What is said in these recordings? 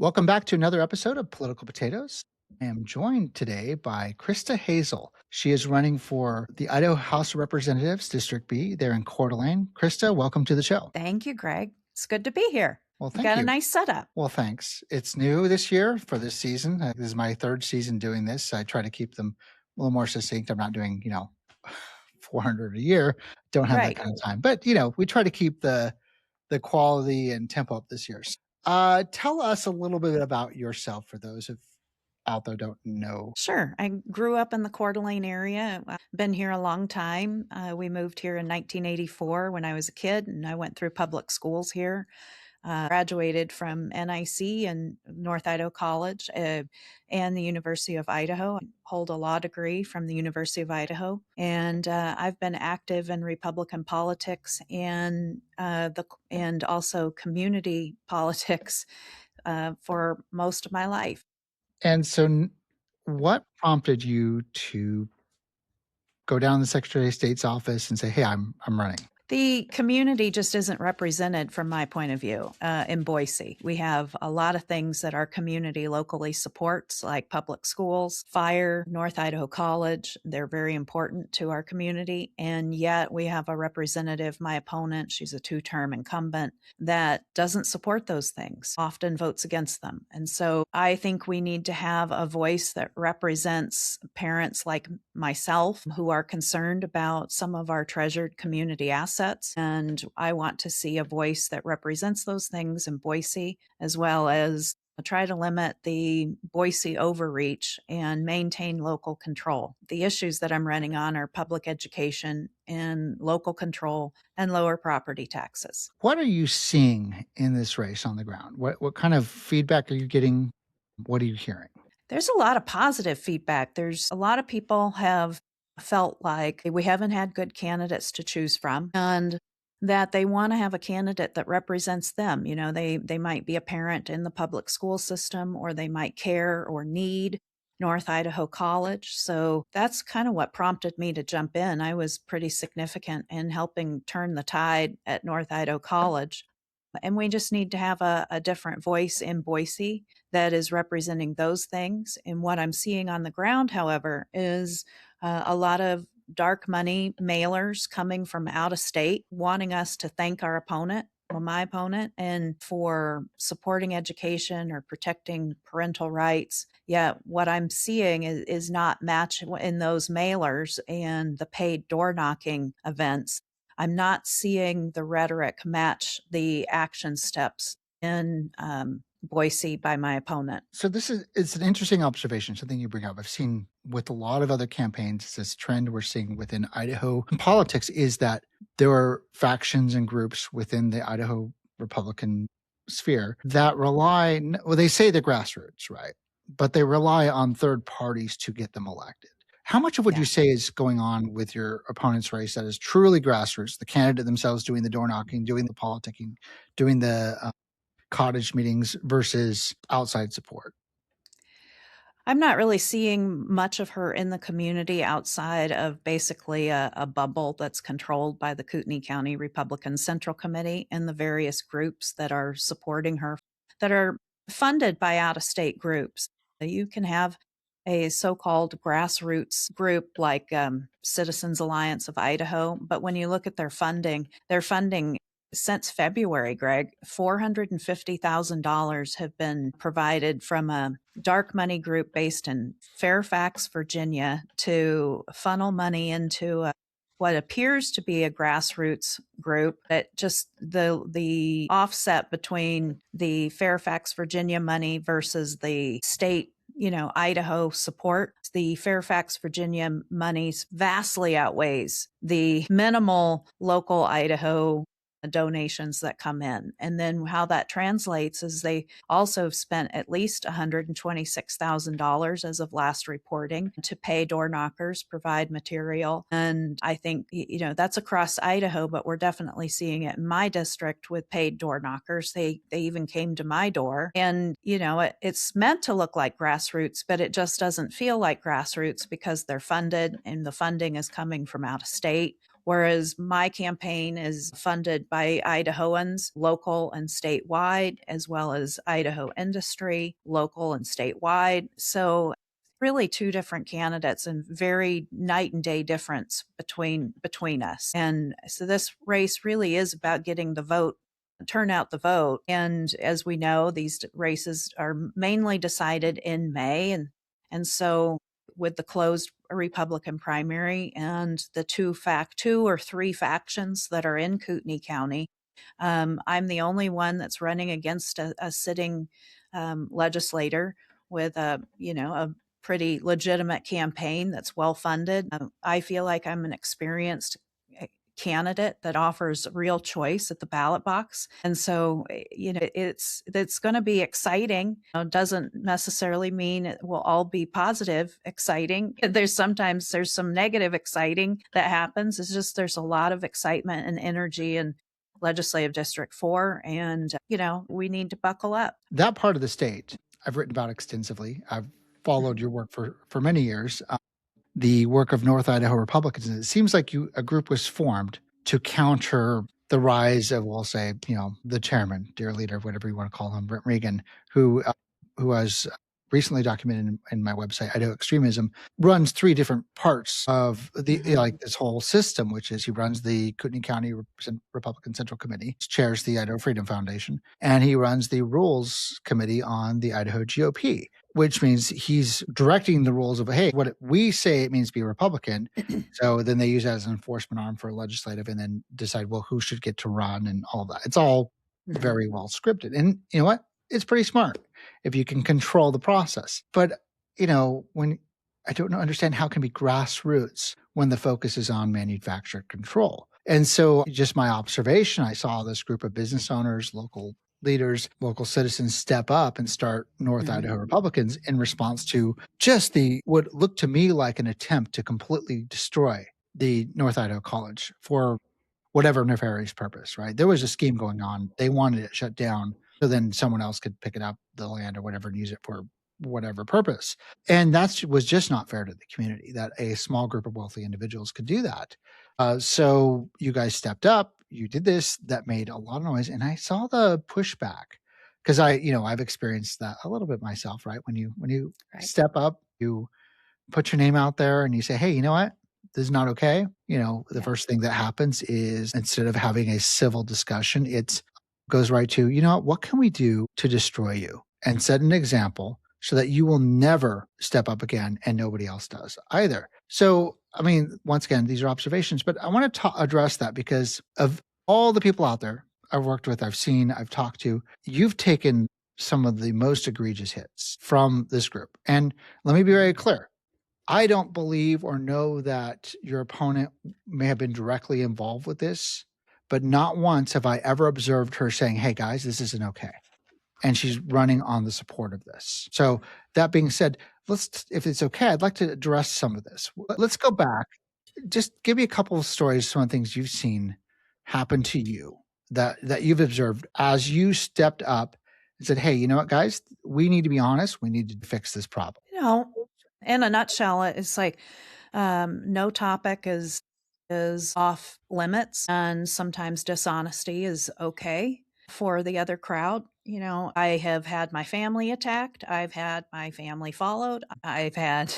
Welcome back to another episode of Political Potatoes. I am joined today by Christa Hazel. She is running for the Idaho House of Representatives, District B, there in Coeur d'Alene. Christa, welcome to the show. Thank you, Greg. It's good to be here. Well, You thank got a you. nice setup. Well, thanks. It's new this year for this season. This is my third season doing this. I try to keep them a little more succinct. I'm not doing, 400 a year. Don't have that Right. kind of time. But, we try to keep the quality and tempo up this year. Tell us a little bit about yourself for those who out there don't know. Sure. I grew up in the Coeur d'Alene area. I've been here a long time. We moved here in 1984 when I was a kid, and I went through public schools here. Graduated from NIC and North Idaho College and the University of Idaho. I hold a law degree from the University of Idaho, and I've been active in Republican politics and also community politics for most of my life. And so, what prompted you to go down to the Secretary of State's office and say, "Hey, I'm running"? The community just isn't represented from my point of view in Boise. We have a lot of things that our community locally supports, like public schools, fire, North Idaho College. They're very important to our community. And yet we have a representative, my opponent, she's a two-term incumbent, that doesn't support those things, often votes against them. And so I think we need to have a voice that represents parents like myself who are concerned about some of our treasured community assets. And I want to see a voice that represents those things in Boise, as well as try to limit the Boise overreach and maintain local control. The issues that I'm running on are public education and local control and lower property taxes. What are you seeing in this race on the ground? What kind of feedback are you getting? What are you hearing? There's a lot of positive feedback. There's a lot of people have felt like we haven't had good candidates to choose from and that they want to have a candidate that represents them. They might be a parent in the public school system, or they might care or need North Idaho College. So that's kind of what prompted me to jump in. I was pretty significant in helping turn the tide at North Idaho College. And we just need to have a different voice in Boise that is representing those things. And what I'm seeing on the ground, however, is a lot of dark money mailers coming from out of state wanting us to thank our opponent, my opponent, and for supporting education or protecting parental rights. Yet what I'm seeing is not match in those mailers and the paid door knocking events. I'm not seeing the rhetoric match the action steps in Boise by my opponent. So it's an interesting observation, something you bring up. I've seen with a lot of other campaigns, this trend we're seeing within Idaho politics is that there are factions and groups within the Idaho Republican sphere that they say they're grassroots, right? But they rely on third parties to get them elected. How much of what you say is going on with your opponent's race that is truly grassroots, the candidate themselves doing the door knocking, doing the politicking, doing the cottage meetings versus outside support? I'm not really seeing much of her in the community outside of basically a bubble that's controlled by the Kootenai County Republican Central Committee and the various groups that are supporting her, that are funded by out-of-state groups. You can have a so-called grassroots group like Citizens Alliance of Idaho, but when you look at their funding since February, Greg, $450,000 have been provided from a dark money group based in Fairfax, Virginia, to funnel money into what appears to be a grassroots group. That just the offset between the Fairfax, Virginia money versus the state, Idaho support, the Fairfax, Virginia monies vastly outweighs the minimal local Idaho donations that come in. And then how that translates is they also have spent at least $126,000 as of last reporting to pay door knockers, provide material. And I think, that's across Idaho, but we're definitely seeing it in my district with paid door knockers. They even came to my door, and, it's meant to look like grassroots, but it just doesn't feel like grassroots because they're funded and the funding is coming from out of state, Whereas my campaign is funded by Idahoans, local and statewide, as well as Idaho industry, local and statewide. So really two different candidates and very night and day difference between us. And so this race really is about getting the vote, turn out the vote. And as we know, these races are mainly decided in May. And so with the closed Republican primary and the two or three factions that are in Kootenai County, I'm the only one that's running against a sitting legislator with a pretty legitimate campaign that's well funded. I feel like I'm an experienced candidate that offers real choice at the ballot box. And so, it's going to be exciting. Doesn't necessarily mean it will all be positive, exciting. There's some negative exciting that happens. It's just there's a lot of excitement and energy in Legislative District 4. And, we need to buckle up. That part of the state I've written about extensively. I've followed your work for many years. The work of North Idaho Republicans. And it seems like a group was formed to counter the rise of, we'll say, the chairman, dear leader, whatever you want to call him, Brent Regan, who was recently documented in my website, Idaho Extremism, runs three different parts of the like this whole system, which is he runs the Kootenai County Republican Central Committee, chairs the Idaho Freedom Foundation, and he runs the Rules Committee on the Idaho GOP, which means he's directing the rules of, hey, what we say it means to be a Republican. So then they use that as an enforcement arm for legislative and then decide, well, who should get to run and all that. It's all very well scripted. And you know what? It's pretty smart if you can control the process. But, when I don't understand how it can be grassroots when the focus is on manufacturer control. And so just my observation, I saw this group of business owners, local leaders, local citizens step up and start North Idaho Republicans in response to just what looked to me like an attempt to completely destroy the North Idaho College for whatever nefarious purpose, right? There was a scheme going on. They wanted it shut down so then someone else could pick it up, the land or whatever, and use it for whatever purpose. And that was just not fair to the community that a small group of wealthy individuals could do that. So you guys stepped up, you did this, that made a lot of noise. And I saw the pushback because I've experienced that a little bit myself, right? When you step up, you put your name out there and you say, hey, you know what? This is not okay. The first thing that happens is instead of having a civil discussion, it goes right to, what can we do to destroy you and set an example so that you will never step up again and nobody else does either. So, once again, these are observations, but I want to address that because of all the people out there I've worked with, I've seen, I've talked to, you've taken some of the most egregious hits from this group. And let me be very clear. I don't believe or know that your opponent may have been directly involved with this, but not once have I ever observed her saying, hey guys, this isn't okay. And she's running on the support of this. So that being said, if it's okay, I'd like to address some of this. Let's go back. Just give me a couple of stories, some of the things you've seen happen to you that you've observed as you stepped up and said, hey, you know what, guys, we need to be honest. We need to fix this problem. In a nutshell, it's like no topic is off limits, and sometimes dishonesty is okay for the other crowd. I have had my family attacked. I've had my family followed. I've had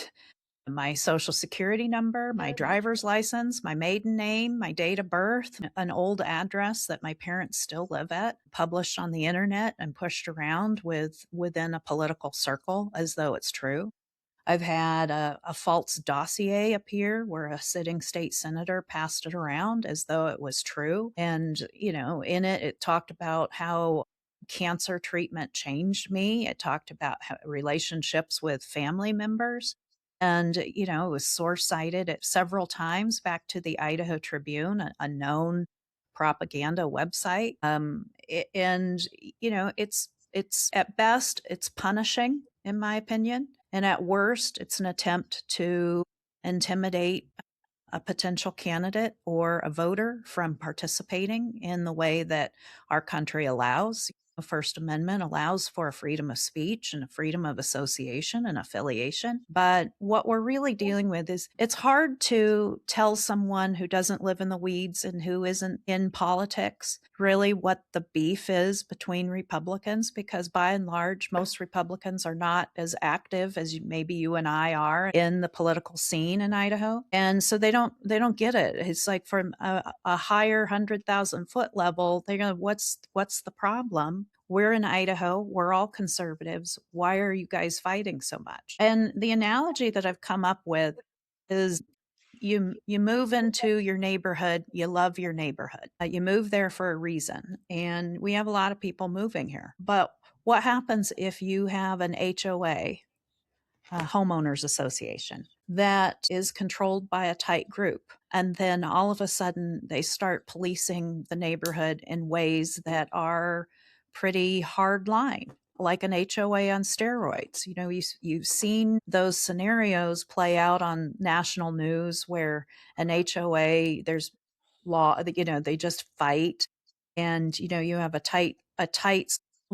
my social security number, my driver's license, my maiden name, my date of birth, an old address that my parents still live at, published on the internet and pushed around within a political circle as though it's true. I've had a false dossier appear where a sitting state senator passed it around as though it was true. And, in it talked about how cancer treatment changed me. It talked about relationships with family members. And, it was source cited several times back to the Idaho Tribune, a known propaganda website. It's at best, it's punishing, in my opinion. And at worst, it's an attempt to intimidate a potential candidate or a voter from participating in the way that our country allows. The First Amendment allows for a freedom of speech and a freedom of association and affiliation. But what we're really dealing with is it's hard to tell someone who doesn't live in the weeds and who isn't in politics really what the beef is between Republicans, because by and large, most Republicans are not as active as maybe you and I are in the political scene in Idaho. And so they don't get it. It's like from a higher 100,000 foot level, they're going, what's the problem? We're in Idaho. We're all conservatives. Why are you guys fighting so much? And the analogy that I've come up with is you move into your neighborhood, you love your neighborhood. You move there for a reason. And we have a lot of people moving here. But what happens if you have an HOA, a homeowners association, that is controlled by a tight group? And then all of a sudden they start policing the neighborhood in ways that are pretty hard line, like an HOA on steroids. You know, you've seen those scenarios play out on national news where an HOA, there's law, you know, they just fight. And, you know, you have a tight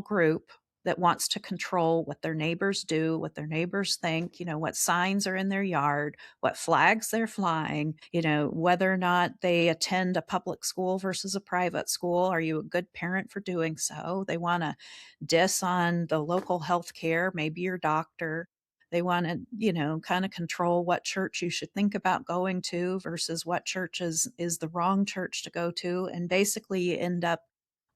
group that wants to control what their neighbors do, what their neighbors think, you know, what signs are in their yard, what flags they're flying, you know, whether or not they attend a public school versus a private school. Are you a good parent for doing so? They want to diss on the local health care, maybe your doctor. They want to, you know, kind of control what church you should think about going to versus what church is the wrong church to go to. And basically you end up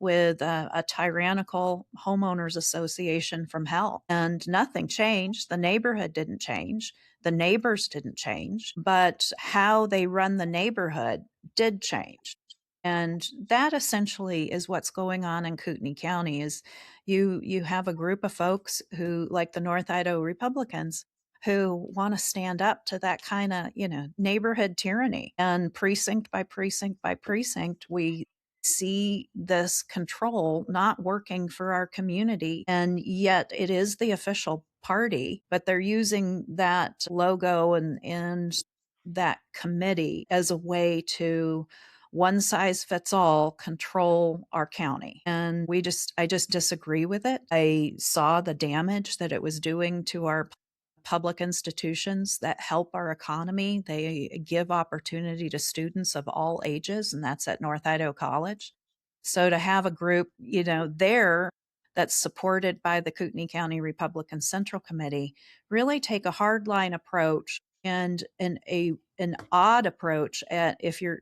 with a tyrannical homeowners association from hell. And nothing changed. The neighborhood didn't change. The neighbors didn't change. But how they run the neighborhood did change. And that essentially is what's going on in Kootenai County. Is you have a group of folks who, like the North Idaho Republicans, who want to stand up to that kind of, you know, neighborhood tyranny. And precinct by precinct by precinct, we see this control not working for our community. And yet it is the official party, but they're using that logo and that committee as a way to one size fits all control our county. And I just disagree with it. I saw the damage that it was doing to our public institutions that help our economy. They give opportunity to students of all ages, and that's at North Idaho College. So to have a group, you know, there that's supported by the Kootenai County Republican Central Committee really take a hardline approach and an odd approach at if you're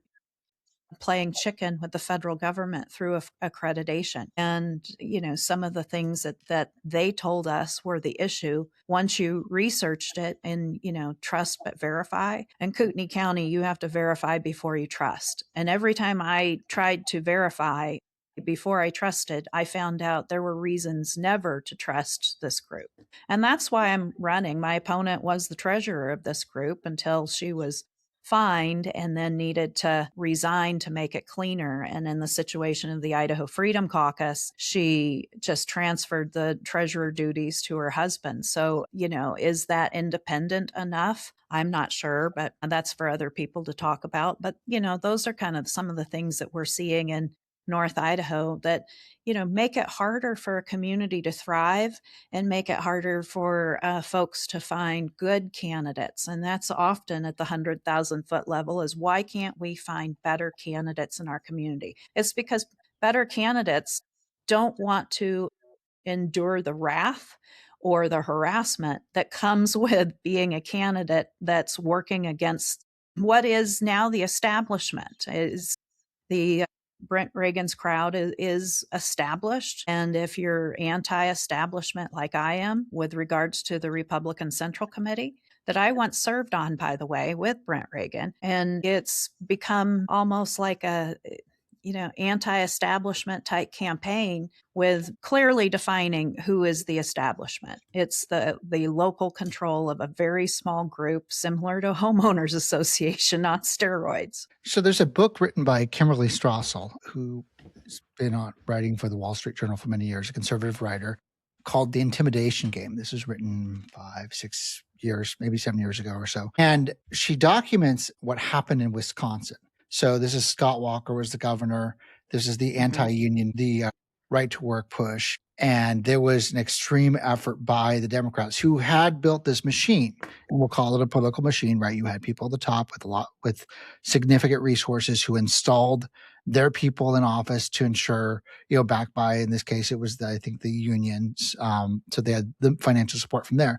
playing chicken with the federal government through accreditation. And, you know, some of the things that they told us were the issue. Once you researched it and, you know, trust but verify. In Kootenai County, you have to verify before you trust. And every time I tried to verify before I trusted, I found out there were reasons never to trust this group. And that's why I'm running. My opponent was the treasurer of this group until she was fined and then needed to resign to make it cleaner. And in the situation of the Idaho Freedom Caucus, she just transferred the treasurer duties to her husband. So, you know, is that independent enough? I'm not sure, but that's for other people to talk about. But, you know, those are kind of some of the things that we're seeing in North Idaho that, you know, make it harder for a community to thrive and make it harder for folks to find good candidates. And that's often at the 100,000 foot level is why can't we find better candidates in our community? It's because better candidates don't want to endure the wrath or the harassment that comes with being a candidate that's working against what is now the establishment. Is the Brent Reagan's crowd is established. And if you're anti-establishment like I am with regards to the Republican Central Committee, that I once served on, by the way, with Brent Reagan, and it's become almost like a, you know, anti-establishment type campaign with clearly defining who is the establishment. It's the local control of a very small group, similar to a homeowners association on steroids. So there's a book written by Kimberly Strassel, who's been writing for the Wall Street Journal for many years, a conservative writer, called The Intimidation Game. This was written 5, 6 years, maybe 7 years ago or so. And she documents what happened in Wisconsin. So this is Scott Walker was the governor. This is the anti-union, the right to work push. And there was an extreme effort by the Democrats who had built this machine, and we'll call it a political machine, right? You had people at the top with significant resources who installed their people in office to ensure, backed by, in this case, it was I think the unions. So they had the financial support from there.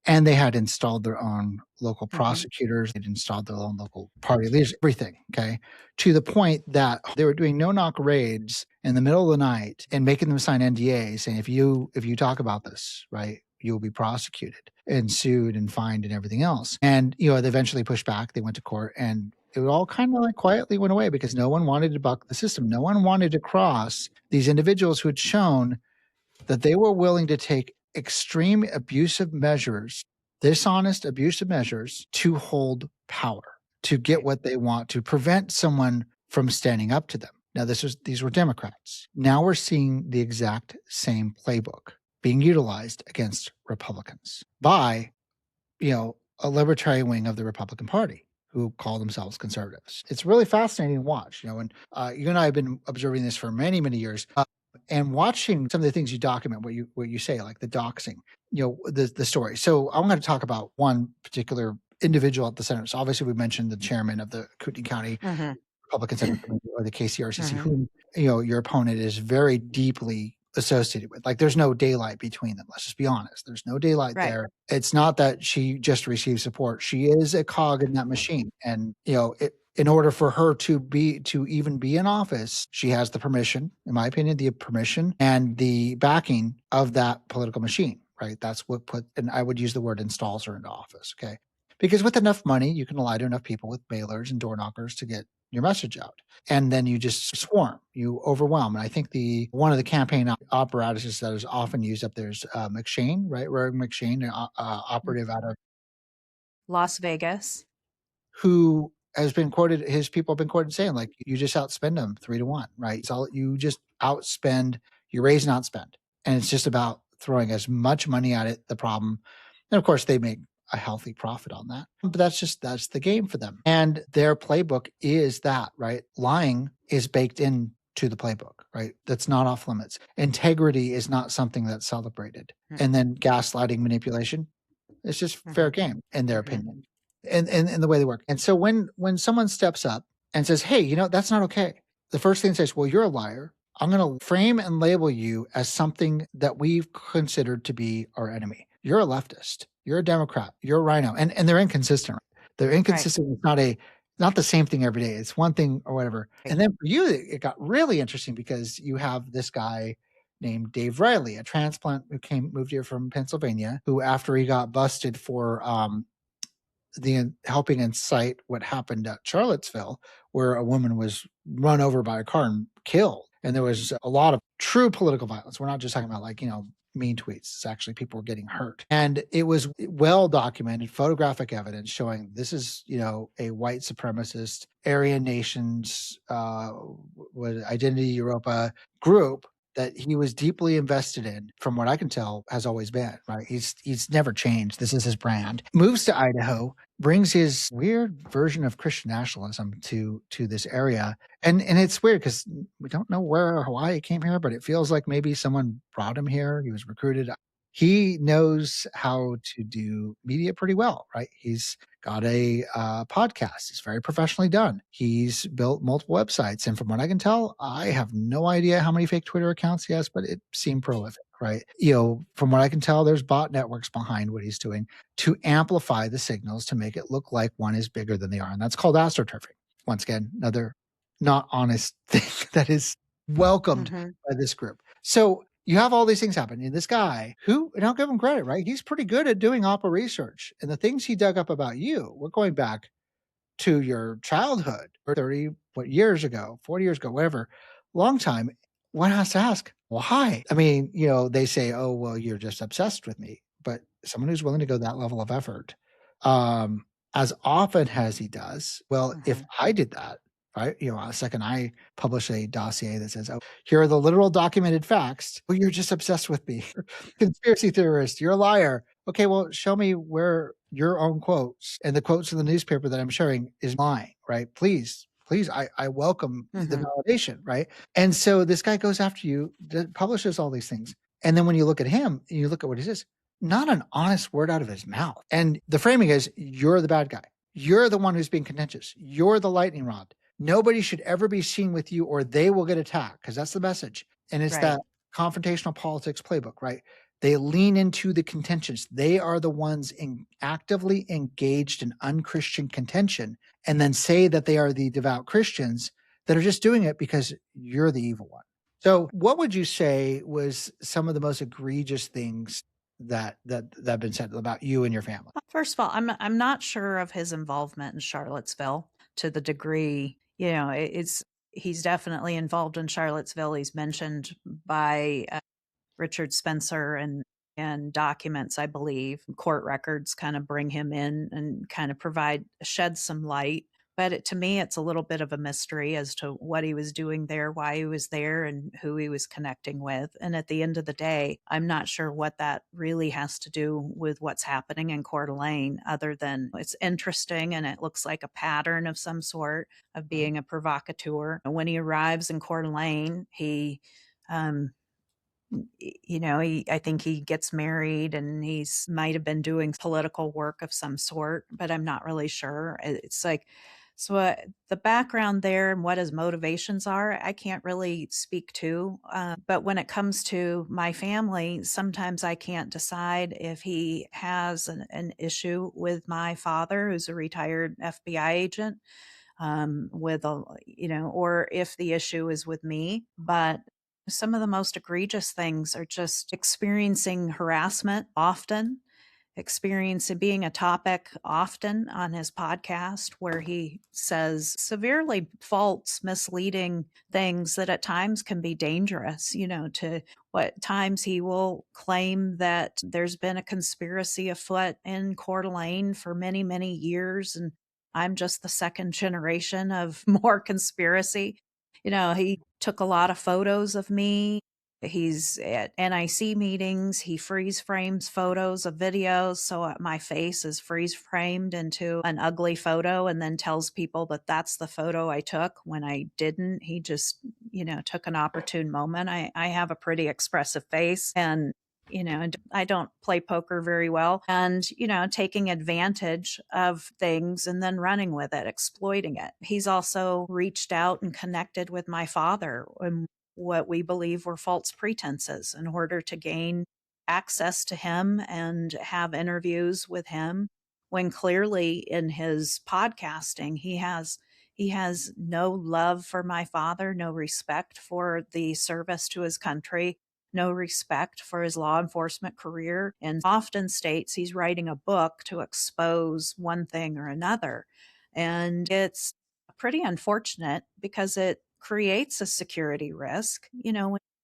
And they had installed their own local prosecutors. They'd installed their own local party leaders, everything, okay? To the point that they were doing no-knock raids in the middle of the night and making them sign NDAs saying, if you talk about this, right, you'll be prosecuted and sued and fined and everything else. And, they eventually pushed back. They went to court, and it all kind of quietly went away because no one wanted to buck the system. No one wanted to cross these individuals who had shown that they were willing to take extreme abusive measures, dishonest abusive measures, to hold power, to get what they want, to prevent someone from standing up to them. Now, these were Democrats. Now we're seeing the exact same playbook being utilized against Republicans by, a libertarian wing of the Republican Party who call themselves conservatives. It's really fascinating to watch. And you and I have been observing this for many, many years. And watching some of the things you document, what you say, like the doxing, the story. So I'm going to talk about one particular individual at the center. So obviously we mentioned the chairman of the Kootenai County Republican Center Committee, or the KCRCC, whom, your opponent is very deeply associated with. Like, there's no daylight between them. Let's just be honest. There's no daylight there. It's not that she just received support. She is a cog in that machine. And, in order for her to even be in office, she has the permission, in my opinion, the permission and the backing of that political machine, right? That's what and I would use the word installs her into office, okay? Because with enough money, you can lie to enough people with mailers and door knockers to get your message out. And then you just swarm, you overwhelm. And I think one of the campaign apparatuses that is often used up there is McShane, right? Rogue McShane, operative out of Las Vegas, who has been quoted, his people have been quoted saying, like, you just outspend them 3-1, right? So you just outspend, you raise and outspend. And it's just about throwing as much money at it, the problem. And of course, they make a healthy profit on that. But that's the game for them. And their playbook is that, right? Lying is baked into the playbook, right? That's not off limits. Integrity is not something that's celebrated. And then gaslighting, manipulation, it's just fair game in their opinion. And the way they work. And so when someone steps up and says, hey, that's not okay, the first thing it says, well, you're a liar. I'm going to frame and label you as something that we've considered to be our enemy. You're a leftist. You're a Democrat. You're a rhino. And they're inconsistent. They're inconsistent. Right. It's not the same thing every day. It's one thing or whatever. Right. And then for you, it got really interesting because you have this guy named Dave Reilly, a transplant who moved here from Pennsylvania, who after he got busted for helping incite what happened at Charlottesville, where a woman was run over by a car and killed. And there was a lot of true political violence. We're not just talking about mean tweets. It's actually people were getting hurt. And it was well documented photographic evidence showing this is, a white supremacist Aryan nations, Identity Europa group that he was deeply invested in, from what I can tell, has always been, right? He's never changed. This is his brand. Moves to Idaho, brings his weird version of Christian nationalism to this area. And it's weird because we don't know where Hawaii came here, but it feels like maybe someone brought him here. He was recruited. He knows how to do media pretty well, right? He's got a podcast. It's very professionally done. He's built multiple websites. And from what I can tell, I have no idea how many fake Twitter accounts he has, but it seemed prolific, right? From what I can tell, there's bot networks behind what he's doing to amplify the signals to make it look like one is bigger than they are. And that's called astroturfing. Once again, another not honest thing that is welcomed by this group. So you have all these things happening. And this guy who, and I'll give him credit, right? He's pretty good at doing opera research. And the things he dug up about you, we're going back to your childhood, or 30 years ago, 40 years ago, whatever, long time. One has to ask, why? I mean, they say, oh, well, you're just obsessed with me. But someone who's willing to go that level of effort, as often as he does, well, if I did that, right? A second I publish a dossier that says, oh, here are the literal documented facts. Well, you're just obsessed with me. Conspiracy theorist. You're a liar. Okay, well, show me where your own quotes and the quotes in the newspaper that I'm sharing is lying, right? Please please, I welcome the Mhm. validation, right? And so this guy goes after you, publishes all these things. And then when you look at him, you look at what he says, not an honest word out of his mouth. And the framing is, you're the bad guy. You're the one who's being contentious. You're the lightning rod. Nobody should ever be seen with you or they will get attacked, because that's the message. And it's Right. that confrontational politics playbook, right? They lean into the contentions. They are the ones actively engaged in unchristian contention, and then say that they are the devout Christians that are just doing it because you're the evil one. So what would you say was some of the most egregious things that have been said about you and your family? First of all, I'm not sure of his involvement in Charlottesville to the degree, it's he's definitely involved in Charlottesville. He's mentioned by Richard Spencer and documents, I believe, court records kind of bring him in and kind of shed some light. But to me, it's a little bit of a mystery as to what he was doing there, why he was there, and who he was connecting with. And at the end of the day, I'm not sure what that really has to do with what's happening in Coeur d'Alene, other than it's interesting and it looks like a pattern of some sort of being a provocateur. When he arrives in Coeur d'Alene, um, I think he gets married and he's might have been doing political work of some sort, but I'm not really sure. It's like, so the background there and what his motivations are, I can't really speak to. But when it comes to my family, sometimes I can't decide if he has an issue with my father, who's a retired FBI agent, or if the issue is with me. But some of the most egregious things are just experiencing harassment often, experiencing being a topic often on his podcast where he says severely false, misleading things that at times can be dangerous, to what times he will claim that there's been a conspiracy afoot in Coeur d'Alene for many, many years. And I'm just the second generation of more conspiracy. He took a lot of photos of me. He's at NIC meetings. He freeze frames photos of videos. So my face is freeze framed into an ugly photo and then tells people that that's the photo I took when I didn't. He just, took an opportune moment. I have a pretty expressive face and I don't play poker very well, and, taking advantage of things and then running with it, exploiting it. He's also reached out and connected with my father and what we believe were false pretenses in order to gain access to him and have interviews with him, when clearly in his podcasting he has no love for my father, no respect for the service to his country, no respect for his law enforcement career, and often states he's writing a book to expose one thing or another. And it's pretty unfortunate because it creates a security risk.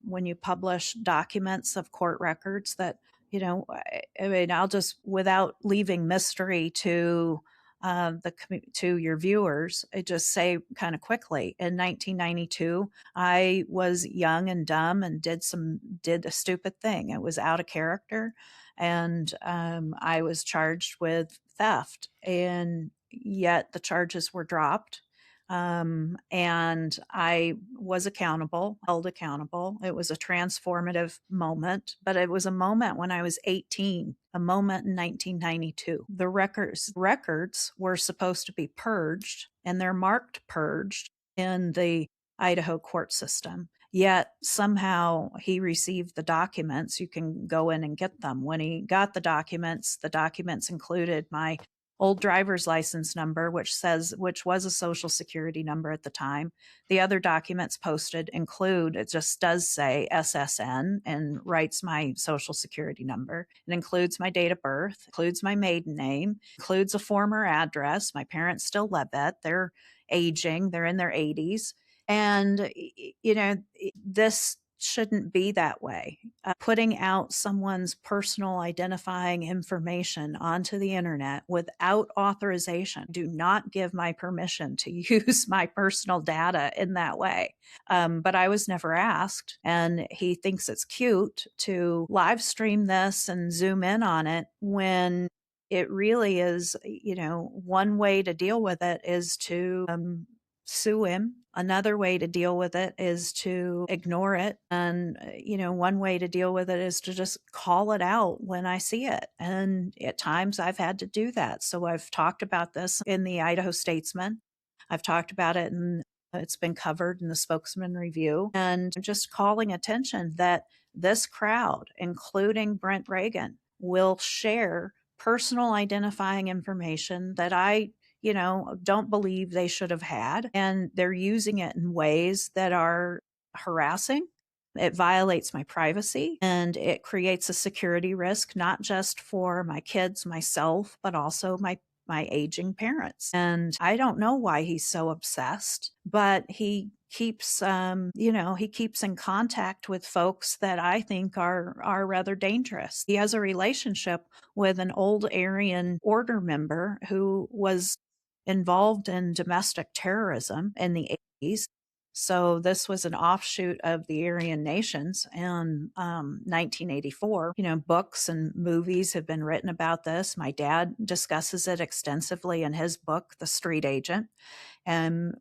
When you publish documents of court records that, I mean, I'll just, without leaving mystery to to your viewers, I just say kind of quickly, in 1992, I was young and dumb and did a stupid thing. It was out of character, and I was charged with theft, and yet the charges were dropped. And I was held accountable. It was a transformative moment, but it was a moment when I was 18, a moment in 1992. The records were supposed to be purged, and they're marked purged in the Idaho court system. Yet somehow he received the documents. You can go in and get them. When he got the documents included my old driver's license number, which was a social security number at the time. The other documents posted it just does say SSN and writes my social security number. It includes my date of birth, includes my maiden name, includes a former address. My parents still live at. They're aging. They're in their 80s. And, this shouldn't be that way. Putting out someone's personal identifying information onto the internet without authorization. Do not give my permission to use my personal data in that way. But I was never asked, and he thinks it's cute to live stream this and zoom in on it when it really is, one way to deal with it is to sue him. Another way to deal with it is to ignore it. And, one way to deal with it is to just call it out when I see it. And at times I've had to do that. So I've talked about this in the Idaho Statesman. I've talked about it and it's been covered in the Spokesman Review, and just calling attention that this crowd, including Brent Reagan, will share personal identifying information that I don't believe they should have had. And they're using it in ways that are harassing. It violates my privacy and it creates a security risk, not just for my kids, myself, but also my aging parents. And I don't know why he's so obsessed, but he keeps he keeps in contact with folks that I think are rather dangerous. He has a relationship with an old Aryan Order member who was involved in domestic terrorism in the 80s. So this was an offshoot of the Aryan Nations in 1984. Books and movies have been written about this. My dad discusses it extensively in his book, The Street Agent. And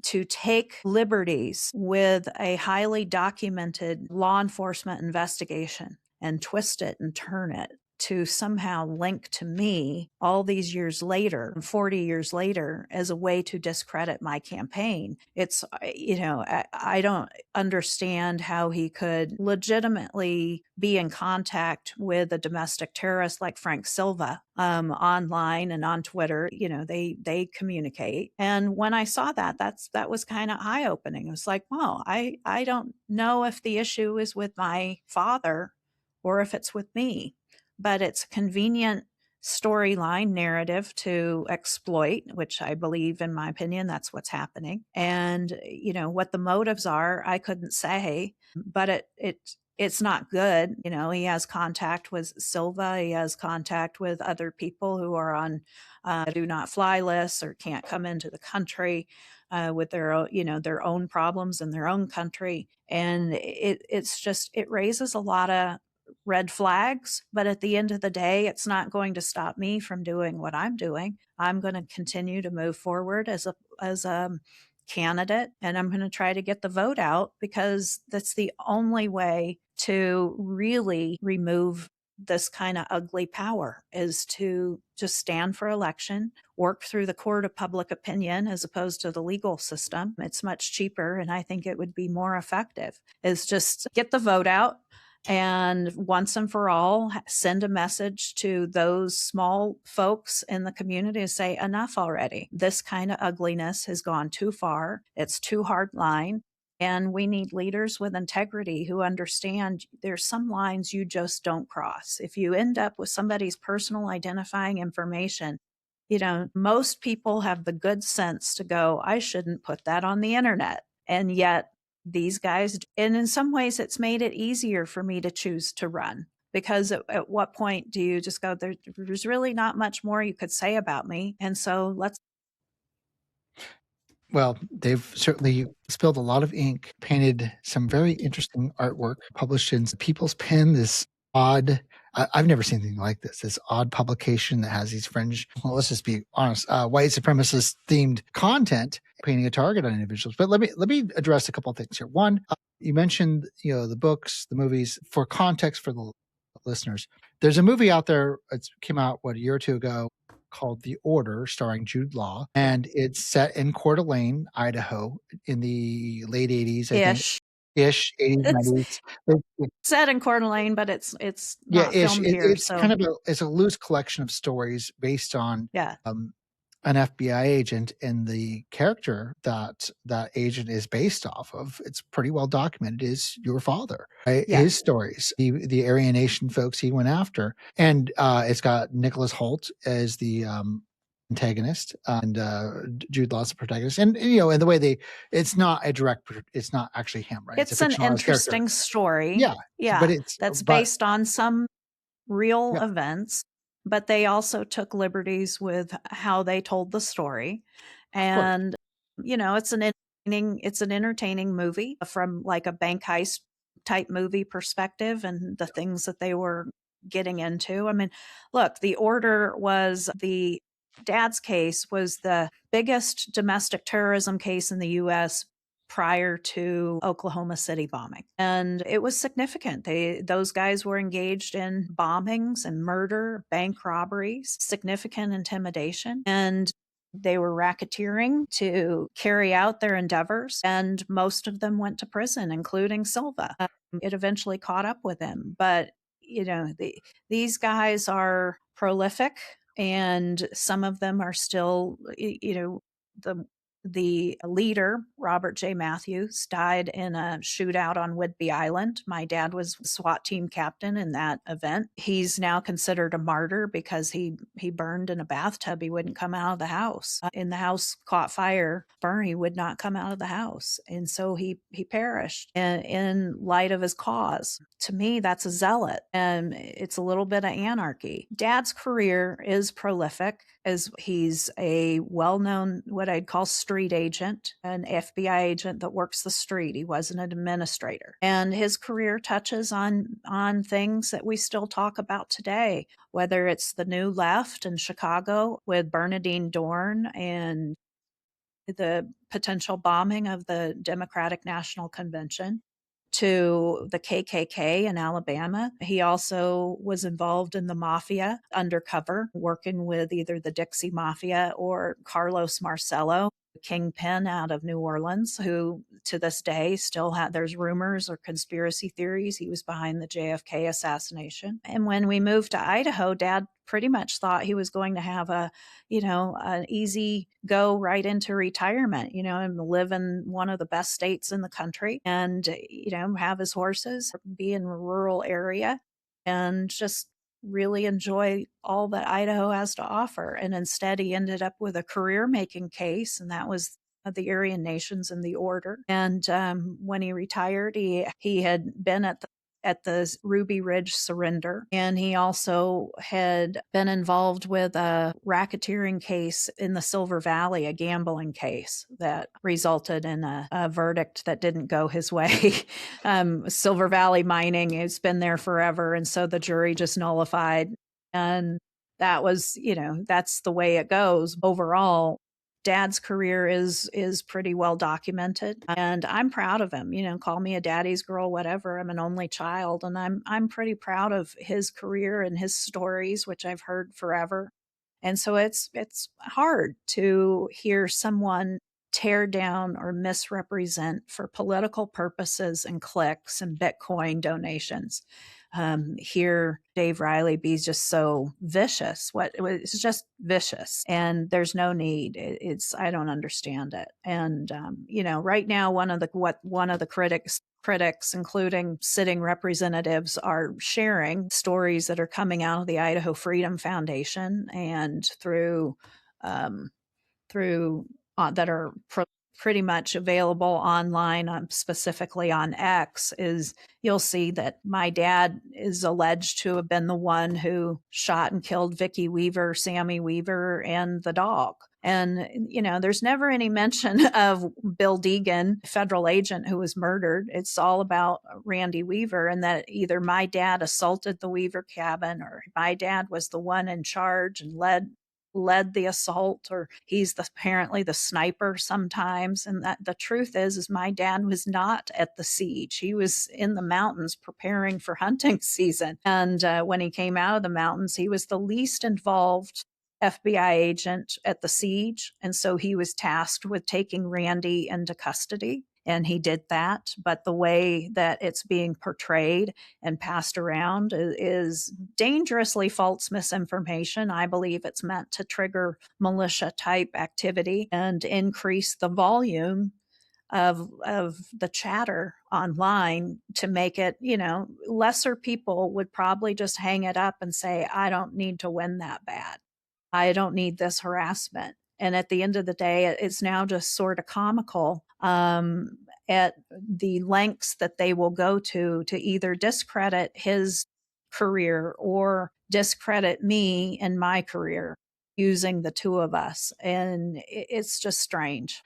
to take liberties with a highly documented law enforcement investigation and twist it and turn it to somehow link to me all these years later, 40 years later, as a way to discredit my campaign. It's, I don't understand how he could legitimately be in contact with a domestic terrorist like Frank Silva online and on Twitter. They communicate. And when I saw that was kind of eye-opening. It was like, wow, I don't know if the issue is with my father or if it's with me. But it's a convenient storyline narrative to exploit, which I believe, in my opinion, that's what's happening. And, what the motives are, I couldn't say, but it's not good. He has contact with Silva. He has contact with other people who are on do not fly lists or can't come into the country with their own problems in their own country. And it raises a lot of red flags, but at the end of the day, it's not going to stop me from doing what I'm doing. I'm going to continue to move forward as a candidate, and I'm going to try to get the vote out, because that's the only way to really remove this kind of ugly power, is to just stand for election, work through the court of public opinion as opposed to the legal system. It's much cheaper, and I think it would be more effective, is just get the vote out. And once and for all, send a message to those small folks in the community to say, enough already. This kind of ugliness has gone too far. It's too hard line. And we need leaders with integrity who understand there's some lines you just don't cross. If you end up with somebody's personal identifying information, most people have the good sense to go, I shouldn't put that on the internet. And yet, these guys, and in some ways it's made it easier for me to choose to run, because at what point do you just go, there's really not much more you could say about me, and so let's. Well, they've certainly spilled a lot of ink, painted some very interesting artwork, published in People's Pen, this odd, I've never seen anything like this odd publication that has these fringe, well, let's just be honest, white supremacist themed content, painting a target on individuals. But let me address a couple of things here. One, you mentioned, the books, the movies. For context for the listeners, there's a movie out there, it came out, a year or two ago, called The Order, starring Jude Law, and it's set in Coeur d'Alene, Idaho, in the late 80s, I think. Ish, 80s, It's 90s. set in Coeur d'Alene, but it's Yeah, not ish. filmed here. It's So kind of it's a loose collection of stories based on an FBI agent, and the character that agent is based off of, it's pretty well documented, is your father. Right? Yeah. His stories, the Aryan Nation folks he went after, and it's got Nicholas Hoult as the antagonist, and Jude Law's the protagonist, and and the way it's not it's not actually him, right? It's a an fictionalized character. interesting story. Yeah, but That's based on some real yeah, events, but they also took liberties with how they told the story. of course. And it's an entertaining movie from like a bank heist type movie perspective, and the things that they were getting into. I mean, look, The Order was the Dad's case was the biggest domestic terrorism case in the U.S. prior to Oklahoma City bombing. And it was significant. Those guys were engaged in bombings and murder, bank robberies, significant intimidation, and they were racketeering to carry out their endeavors. And most of them went to prison, including Silva. It eventually caught up with him. But, these guys are prolific, and some of them are still, the leader, Robert J. Matthews, died in a shootout on Whidbey Island. My dad was SWAT team captain in that event. He's now considered a martyr because he burned in a bathtub. He wouldn't come out of the house. In the house caught fire, he would not come out of the house. And so he perished in light of his cause. To me, that's a zealot, and it's a little bit of anarchy. Dad's career is prolific, as he's a well-known, what I'd call street agent, an FBI agent that works the street. He wasn't an administrator. And his career touches on things that we still talk about today, whether it's the New Left in Chicago with Bernardine Dorn and the potential bombing of the Democratic National Convention, to the KKK in Alabama. He also was involved in the mafia undercover, working with either the Dixie Mafia or Carlos Marcello, kingpin out of New Orleans, who to this day still there's rumors or conspiracy theories he was behind the JFK assassination. And when we moved to Idaho, Dad pretty much thought he was going to have an easy go right into retirement, and live in one of the best states in the country and, have his horses, be in a rural area and just really enjoy all that Idaho has to offer. And instead, he ended up with a career-making case, and that was the Aryan Nations and the Order. And when he retired, he had been at the Ruby Ridge surrender. And he also had been involved with a racketeering case in the Silver Valley, a gambling case that resulted in a verdict that didn't go his way. Silver Valley mining has been there forever. And so the jury just nullified. And that was, that's the way it goes. Overall, Dad's career is pretty well documented, and I'm proud of him. Call me a daddy's girl, whatever. I'm an only child, and I'm pretty proud of his career and his stories, which I've heard forever. And so it's hard to hear someone tear down or misrepresent for political purposes and clicks and Bitcoin donations. Hear Dave Reilly be just so vicious. It's just vicious, and there's no need. I don't understand it. And right now, one of the critics, including sitting representatives, are sharing stories that are coming out of the Idaho Freedom Foundation and through that are pretty much available online, specifically on X, is you'll see that my dad is alleged to have been the one who shot and killed Vicki Weaver, Sammy Weaver, and the dog. And, there's never any mention of Bill Deegan, federal agent who was murdered. It's all about Randy Weaver, and that either my dad assaulted the Weaver cabin or my dad was the one in charge and led the assault, or he's apparently the sniper sometimes. And that the truth is my dad was not at the siege. He was in the mountains preparing for hunting season. And when he came out of the mountains, he was the least involved FBI agent at the siege. And so he was tasked with taking Randy into custody. And he did that. But the way that it's being portrayed and passed around is dangerously false misinformation. I believe it's meant to trigger militia type activity and increase the volume of the chatter online to make it, lesser people would probably just hang it up and say, I don't need to win that bad. I don't need this harassment. And at the end of the day, it's now just sort of comical at the lengths that they will go to either discredit his career or discredit me and my career using the two of us. And it's just strange.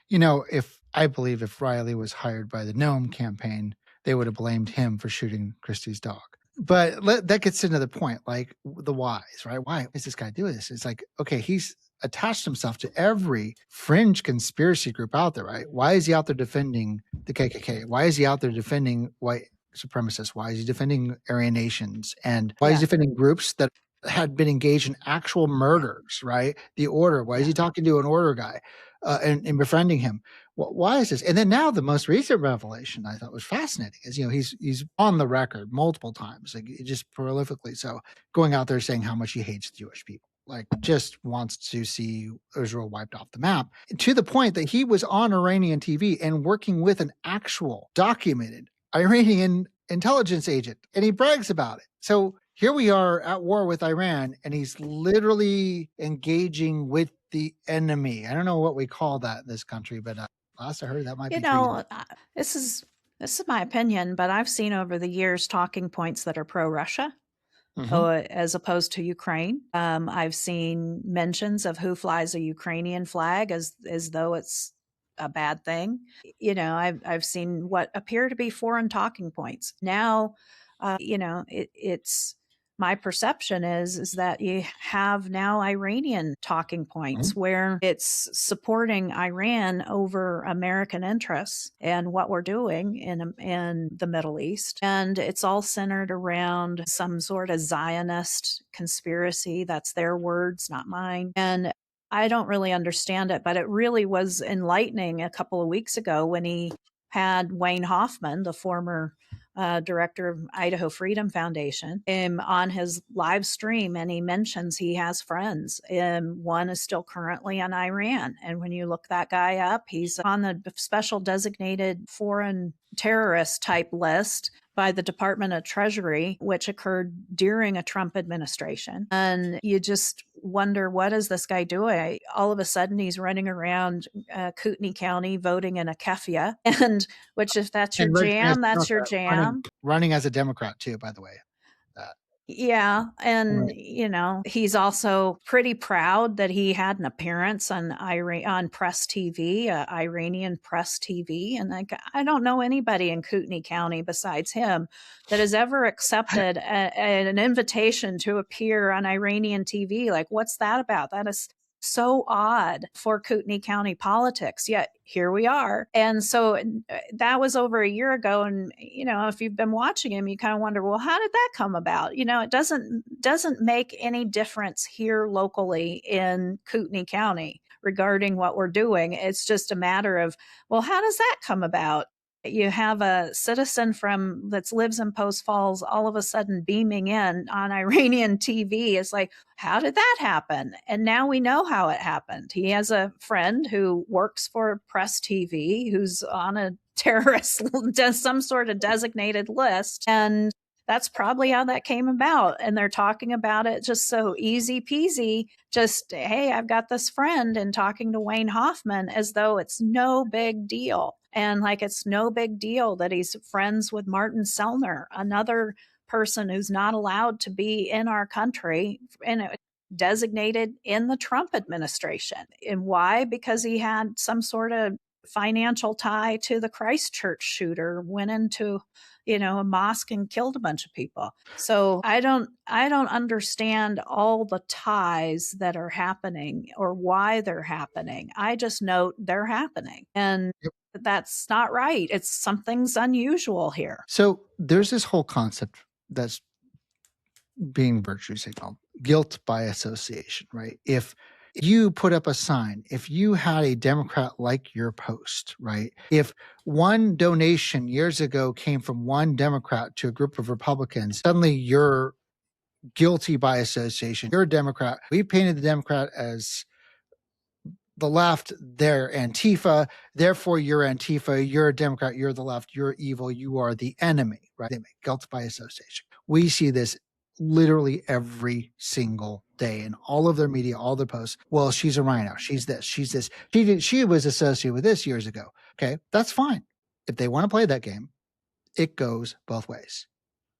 I believe if Reilly was hired by the Gnome campaign, they would have blamed him for shooting Christie's dog. But that gets into the point, like the whys, right? Why is this guy doing this? It's like, okay, he's attached himself to every fringe conspiracy group out there, right? Why is he out there defending the KKK? Why is he out there defending white supremacists? Why is he defending Aryan nations? And why is he defending groups that had been engaged in actual murders, right? The Order. Why is he talking to an Order guy and befriending him? Why is this? And then now the most recent revelation I thought was fascinating is, he's on the record multiple times, like just prolifically so, going out there saying how much he hates the Jewish people, like just wants to see Israel wiped off the map, to the point that he was on Iranian TV and working with an actual documented Iranian intelligence agent, and he brags about it. So here we are at war with Iran, and he's literally engaging with the enemy. I don't know what we call that in this country, but last I heard, that might be treason. This is my opinion, but I've seen over the years talking points that are pro-Russia. As opposed to Ukraine. I've seen mentions of who flies a Ukrainian flag as though it's a bad thing. I've seen what appear to be foreign talking points. Now, it's my perception is that you have now Iranian talking points where it's supporting Iran over American interests and what we're doing in the Middle East. And it's all centered around some sort of Zionist conspiracy. That's their words, not mine. And I don't really understand it, but it really was enlightening a couple of weeks ago when he had Wayne Hoffman, the former director of Idaho Freedom Foundation, on his live stream, and he mentions he has friends. One is still currently in Iran, and when you look that guy up, he's on the special designated foreign terrorist type list by the Department of Treasury, which occurred during a Trump administration. And you just wonder, what is this guy doing? All of a sudden, he's running around Kootenai County voting in a kefia, and which, if that's your jam, that's your jam. Running as a Democrat too, by the way. Yeah. And, he's also pretty proud that he had an appearance on press TV, Iranian press TV. And I don't know anybody in Kootenai County besides him that has ever accepted an invitation to appear on Iranian TV. Like, what's that about? That is so odd for Kootenai County politics, yet here we are. And so that was over a year ago. And, if you've been watching him, you kind of wonder, well, how did that come about? It doesn't make any difference here locally in Kootenai County regarding what we're doing. It's just a matter of, well, how does that come about? You have a citizen that lives in Post Falls all of a sudden beaming in on Iranian TV. It's like, how did that happen? And now we know how it happened. He has a friend who works for Press TV who's on a terrorist, some sort of designated list. And that's probably how that came about. And they're talking about it just so easy peasy. Just, hey, I've got this friend, and talking to Wayne Hoffman as though it's no big deal. And like, it's no big deal that he's friends with Martin Sellner, another person who's not allowed to be in our country and designated in the Trump administration. And why? Because he had some sort of financial tie to the Christchurch shooter, went into a mosque and killed a bunch of people. So I don't understand all the ties that are happening or why they're happening. I just note they're happening. And that's not right. Something's unusual here. So there's this whole concept that's being virtue signaled, guilt by association, right? If you put up a sign, if you had a Democrat like your post, right? If one donation years ago came from one Democrat to a group of Republicans, suddenly you're guilty by association. You're a Democrat. We painted the Democrat as the left, they're Antifa. Therefore, you're Antifa. You're a Democrat. You're the left. You're evil. You are the enemy, right? They make guilt by association. We see this literally every single day in all of their media, all their posts. Well, she's a rhino. She's this. She's this. She was associated with this years ago. Okay, that's fine. If they want to play that game, it goes both ways.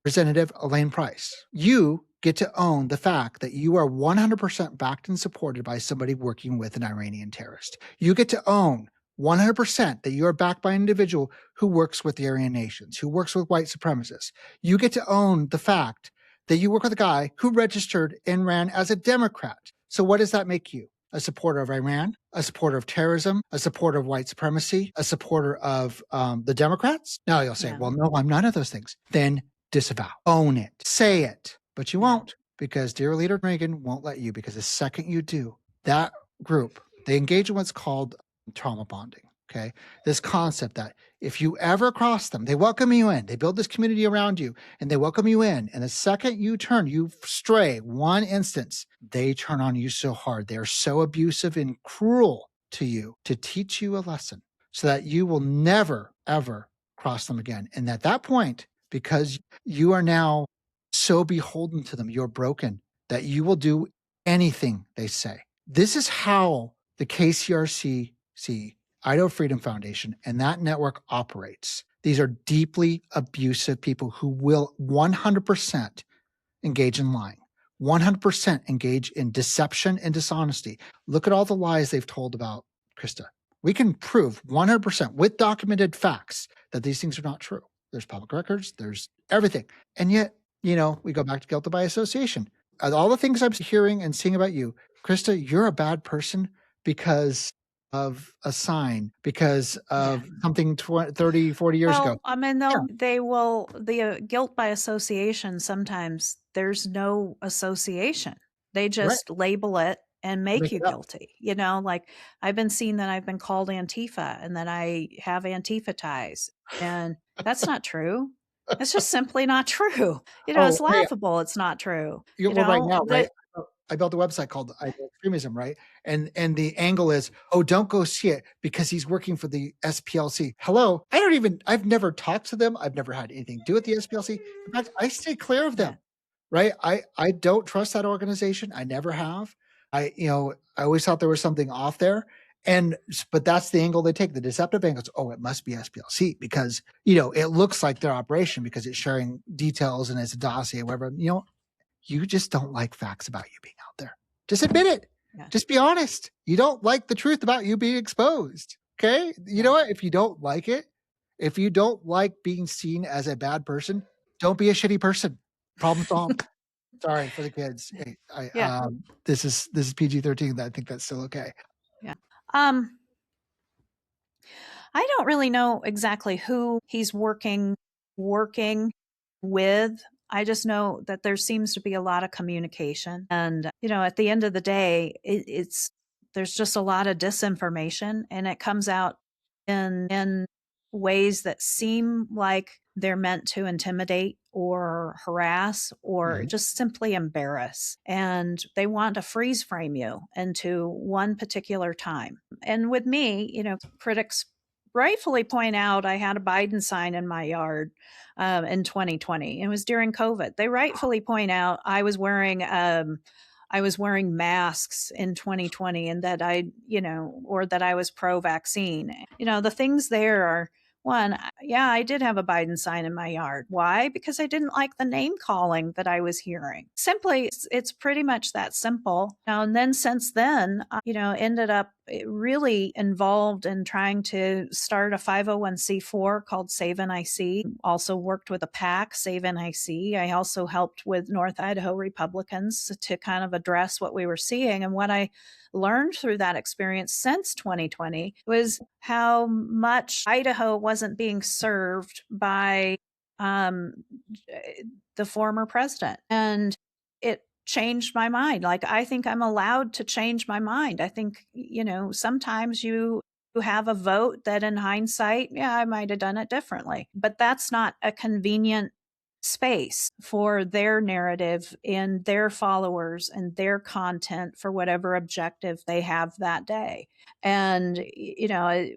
Representative Elaine Price, you get to own the fact that you are 100% backed and supported by somebody working with an Iranian terrorist. You get to own 100% that you are backed by an individual who works with the Aryan nations, who works with white supremacists. You get to own the fact that you work with a guy who registered and ran as a Democrat. So what does that make you? a supporter of Iran, a supporter of terrorism, a supporter of white supremacy, a supporter of the Democrats? Now you'll say, Yeah. well, no, I'm none of those things. Then disavow, own it, say it, but you Yeah. won't, because dear leader Reagan won't let you, because the second you do, that group, they engage in what's called trauma bonding. Okay. This concept that if you ever cross them, they welcome you in, they build this community around you, and they welcome you in. And the second you turn, you stray one instance, they turn on you so hard. They are so abusive and cruel to you to teach you a lesson so that you will never, ever cross them again. And at that point, because you are now so beholden to them, you're broken, that you will do anything they say. This is how the KCRCC, Idaho Freedom Foundation, and that network operates. These are deeply abusive people who will 100% engage in lying, 100% engage in deception and dishonesty. Look at all the lies they've told about Christa. We can prove 100% with documented facts that these things are not true. There's public records, there's everything. And yet, we go back to guilt by association. All the things I'm hearing and seeing about you, Christa, you're a bad person because of a sign, because of something 30, 40 years ago. I mean, the guilt by association, sometimes there's no association. They just label it and make you guilty. Like I've been seen that I've been called Antifa and that I have Antifa ties. And that's not true. It's just simply not true. It's laughable. It's not true. Right now, right? I built a website called Extremism, right? And the angle is, don't go see it because he's working for the SPLC. Hello, I've never talked to them. I've never had anything to do with the SPLC. In fact, I stay clear of them, right? I don't trust that organization. I never have. I always thought there was something off there. But that's the angle they take, the deceptive angles. It must be SPLC because, it looks like their operation because it's sharing details and it's a dossier, whatever, you just don't like facts about you being out there. Just admit it. Yeah. Just be honest. You don't like the truth about you being exposed. Okay. You know what? If you don't like it, if you don't like being seen as a bad person, don't be a shitty person. Problem solved. Sorry for the kids. Hey, this is PG-13. I think that's still okay. Yeah. I don't really know exactly who he's working with. I just know that there seems to be a lot of communication. And, at the end of the day, there's just a lot of disinformation, and it comes out in ways that seem like they're meant to intimidate or harass or just simply embarrass. And they want to freeze frame you into one particular time. And with me, critics rightfully point out I had a Biden sign in my yard in 2020. It was during COVID. They rightfully point out I was wearing masks in 2020 and that or that I was pro-vaccine. The things there are, one, I did have a Biden sign in my yard. Why? Because I didn't like the name calling that I was hearing. Simply, it's pretty much that simple. And then since then, ended up really involved in trying to start a 501c4 called Save NIC. Also worked with a PAC, Save NIC. I also helped with North Idaho Republicans to kind of address what we were seeing. And what I learned through that experience since 2020 was how much Idaho wasn't being served by the former president. And it changed my mind. Like, I think I'm allowed to change my mind. I think, sometimes you have a vote that in hindsight, I might have done it differently, but that's not a convenient space for their narrative and their followers and their content for whatever objective they have that day. And,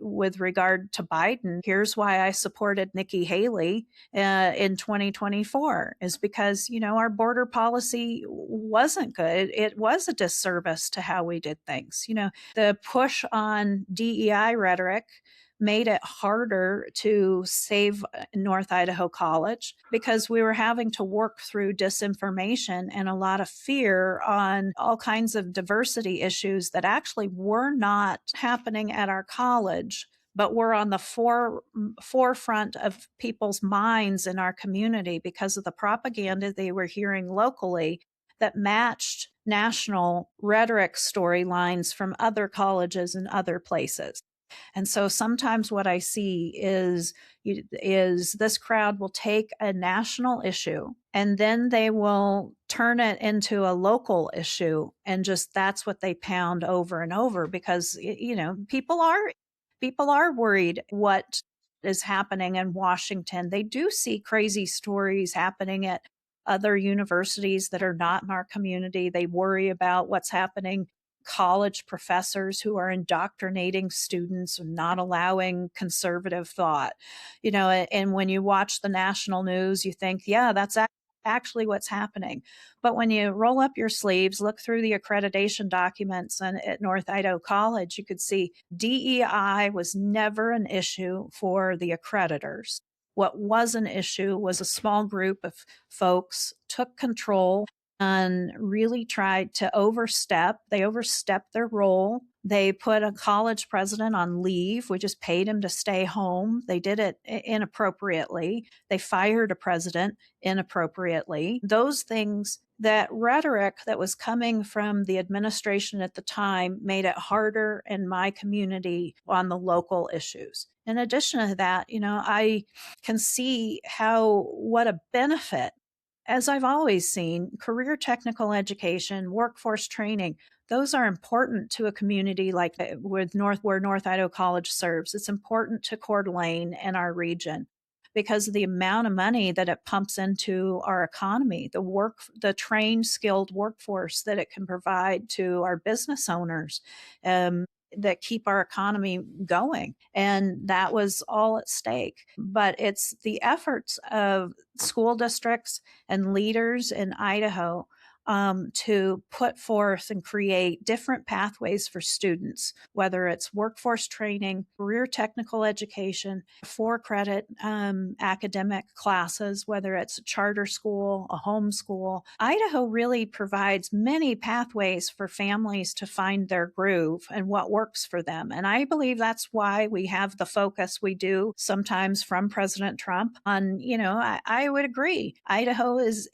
with regard to Biden, here's why I supported Nikki Haley in 2024 is because, our border policy wasn't good. It was a disservice to how we did things. The push on DEI rhetoric made it harder to save North Idaho College because we were having to work through disinformation and a lot of fear on all kinds of diversity issues that actually were not happening at our college, but were on the forefront of people's minds in our community because of the propaganda they were hearing locally that matched national rhetoric storylines from other colleges and other places. And so sometimes what I see is this crowd will take a national issue and then they will turn it into a local issue, and just that's what they pound over and over, because people are worried what is happening in Washington. They do see crazy stories happening at other universities that are not in our community. They worry about what's happening, college professors who are indoctrinating students and not allowing conservative thought. And when you watch the national news, you think, yeah, that's actually what's happening. But when you roll up your sleeves, look through the accreditation documents and at North Idaho College, you could see DEI was never an issue for the accreditors. What was an issue was a small group of folks took control and really tried to overstep. They overstepped their role. They put a college president on leave. We just paid him to stay home. They did it inappropriately. They fired a president inappropriately. Those things, that rhetoric that was coming from the administration at the time, made it harder in my community on the local issues. In addition to that, I can see what a benefit, as I've always seen, career technical education, workforce training, those are important to a community like where North Idaho College serves. It's important to Coeur d'Alene and our region because of the amount of money that it pumps into our economy, the trained, skilled workforce that it can provide to our business owners. That keep our economy going. And that was all at stake. But it's the efforts of school districts and leaders in Idaho to put forth and create different pathways for students, whether it's workforce training, career technical education, 4-credit academic classes, whether it's a charter school, a homeschool. Idaho really provides many pathways for families to find their groove and what works for them. And I believe that's why we have the focus we do sometimes from President Trump on, I would agree. Idaho is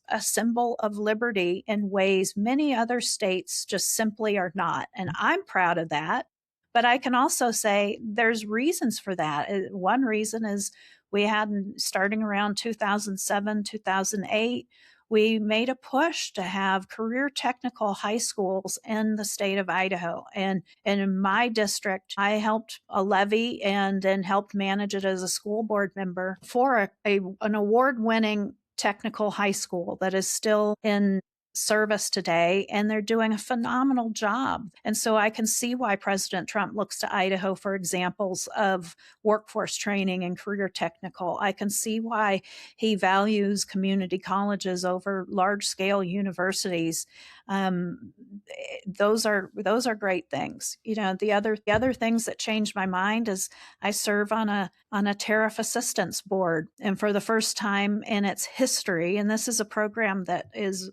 a symbol of liberty in ways many other states just simply are not. And I'm proud of that. But I can also say there's reasons for that. One reason is we had, starting around 2007, 2008, we made a push to have career technical high schools in the state of Idaho. And in my district, I helped a levy and then helped manage it as a school board member for an award-winning technical high school that is still in service today, and they're doing a phenomenal job. And so I can see why President Trump looks to Idaho for examples of workforce training and career technical. I can see why he values community colleges over large-scale universities. Those are great things. The other things that changed my mind is I serve on a tariff assistance board, and for the first time in its history, and this is a program that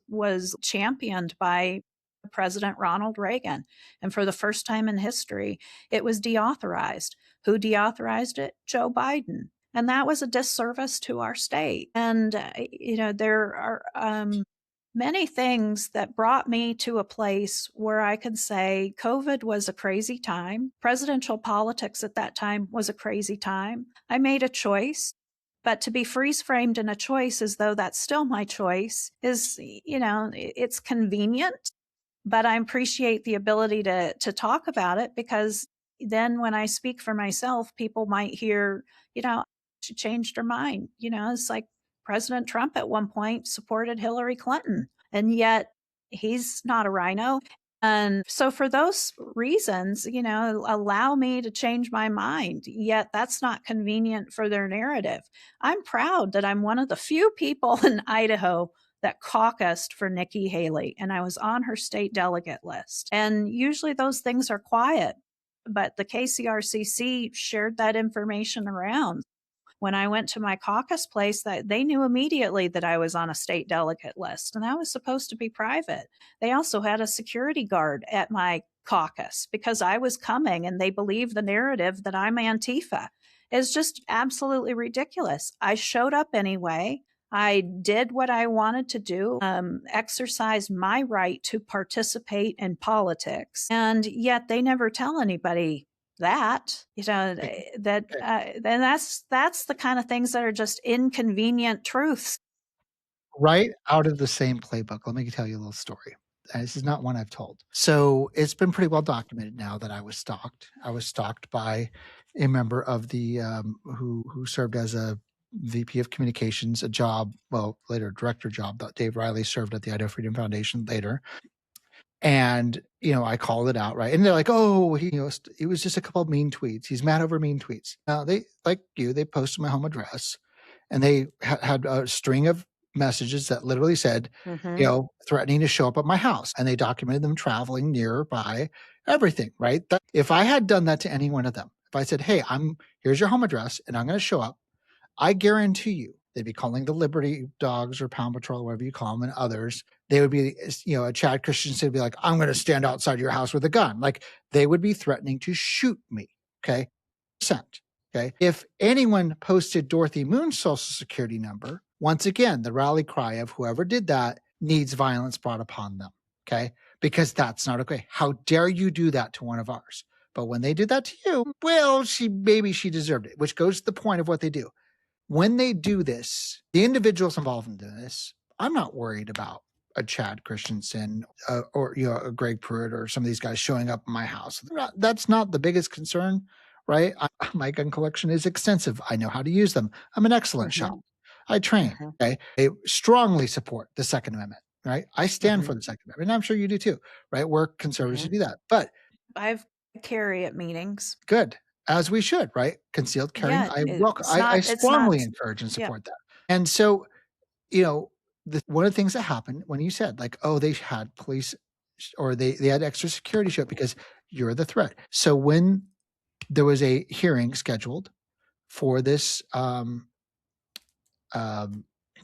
was championed by President Ronald Reagan, and for the first time in history, it was deauthorized. Who deauthorized it? Joe Biden. And that was a disservice to our state. And, there are many things that brought me to a place where I can say COVID was a crazy time. Presidential politics at that time was a crazy time. I made a choice. But to be freeze framed in a choice as though that's still my choice is, it's convenient, but I appreciate the ability to talk about it, because then when I speak for myself, people might hear, she changed her mind. It's like President Trump at one point supported Hillary Clinton, and yet he's not a rhino. And so for those reasons, allow me to change my mind, yet that's not convenient for their narrative. I'm proud that I'm one of the few people in Idaho that caucused for Nikki Haley, and I was on her state delegate list. And usually those things are quiet, but the KCRCC shared that information around. When I went to my caucus place, that they knew immediately that I was on a state delegate list, and that was supposed to be private. They also had a security guard at my caucus because I was coming, and they believed the narrative that I'm Antifa. It's just absolutely ridiculous. I showed up anyway. I did what I wanted to do, exercised my right to participate in politics. And yet they never tell anybody that, Okay. then that's the kind of things that are just inconvenient truths. Right out of the same playbook. Let me tell you a little story. This is not one I've told. So it's been pretty well documented now that I was stalked. I was stalked by a member of the who served as a VP of communications, a job, well, later director job that Dave Reilly served at the Idaho Freedom Foundation later. And, I called it out, right? And they're like, oh, it was just a couple of mean tweets. He's mad over mean tweets. Now, they posted my home address and they had a string of messages that literally said, threatening to show up at my house. And they documented them traveling nearby, everything, right? If I had done that to any one of them, if I said, hey, here's your home address and I'm going to show up, I guarantee you they'd be calling the Liberty Dogs or Pound Patrol, whatever you call them, and others. They would be, a Chad Christensen would be like, I'm going to stand outside your house with a gun. Like they would be threatening to shoot me. Okay. Okay. If anyone posted Dorothy Moon's social security number, once again, the rally cry of whoever did that needs violence brought upon them. Okay. Because that's not okay. How dare you do that to one of ours? But when they did that to you, well, maybe she deserved it, which goes to the point of what they do. When they do this, the individuals involved in this, I'm not worried about a Chad Christensen or a Greg Pruitt or some of these guys showing up in my house. That's not the biggest concern, right? My gun collection is extensive. I know how to use them. I'm an excellent shot. I train. Okay, I strongly support the Second Amendment. Right, I stand for the Second Amendment, and I'm sure you do too. Right, we're conservatives who do that, but I've carry at meetings. Good. As we should, right? Concealed carry. Yeah, I strongly encourage and support that. And so, one of the things that happened when you said like, oh, they had police or they had extra security show up because you're the threat. So when there was a hearing scheduled for this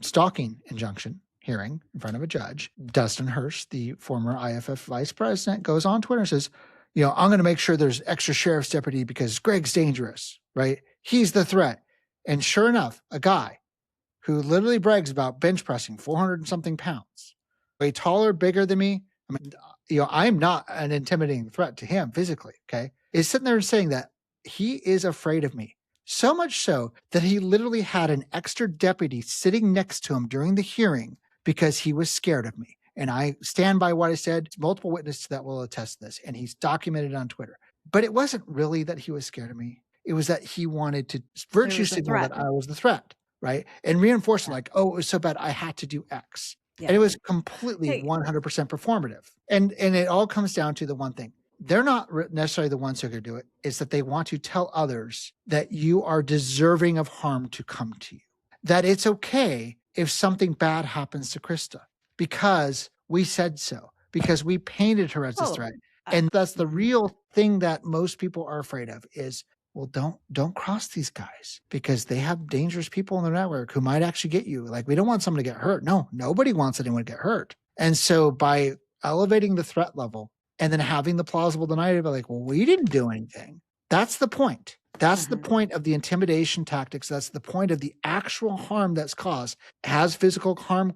stalking injunction hearing in front of a judge, Dustin Hurst, the former IFF vice president, goes on Twitter and says, I'm going to make sure there's extra sheriff's deputy because Greg's dangerous, right? He's the threat. And sure enough, a guy who literally brags about bench pressing 400 and something pounds, way taller, bigger than me. I mean, I'm not an intimidating threat to him physically, okay? Is sitting there saying that he is afraid of me. So much so that he literally had an extra deputy sitting next to him during the hearing because he was scared of me. And I stand by what I said. Multiple witnesses that will attest to this. And he's documented on Twitter. But it wasn't really that he was scared of me. It was that he wanted to virtue signal that I was the threat, right? And reinforce it like, oh, it was so bad I had to do X. Yeah. And it was completely 100% performative. And it all comes down to the one thing. They're not necessarily the ones who are going to do it. It's that they want to tell others that you are deserving of harm to come to you. That it's okay if something bad happens to Christa because we said so, because we painted her as a threat. And that's the real thing that most people are afraid of is, well, don't cross these guys because they have dangerous people in their network who might actually get you. Like, we don't want someone to get hurt. No, nobody wants anyone to get hurt. And so by elevating the threat level and then having the plausible denial, like, well, we didn't do anything. That's the point. That's the point of the intimidation tactics. That's the point of the actual harm that's caused. Has physical harm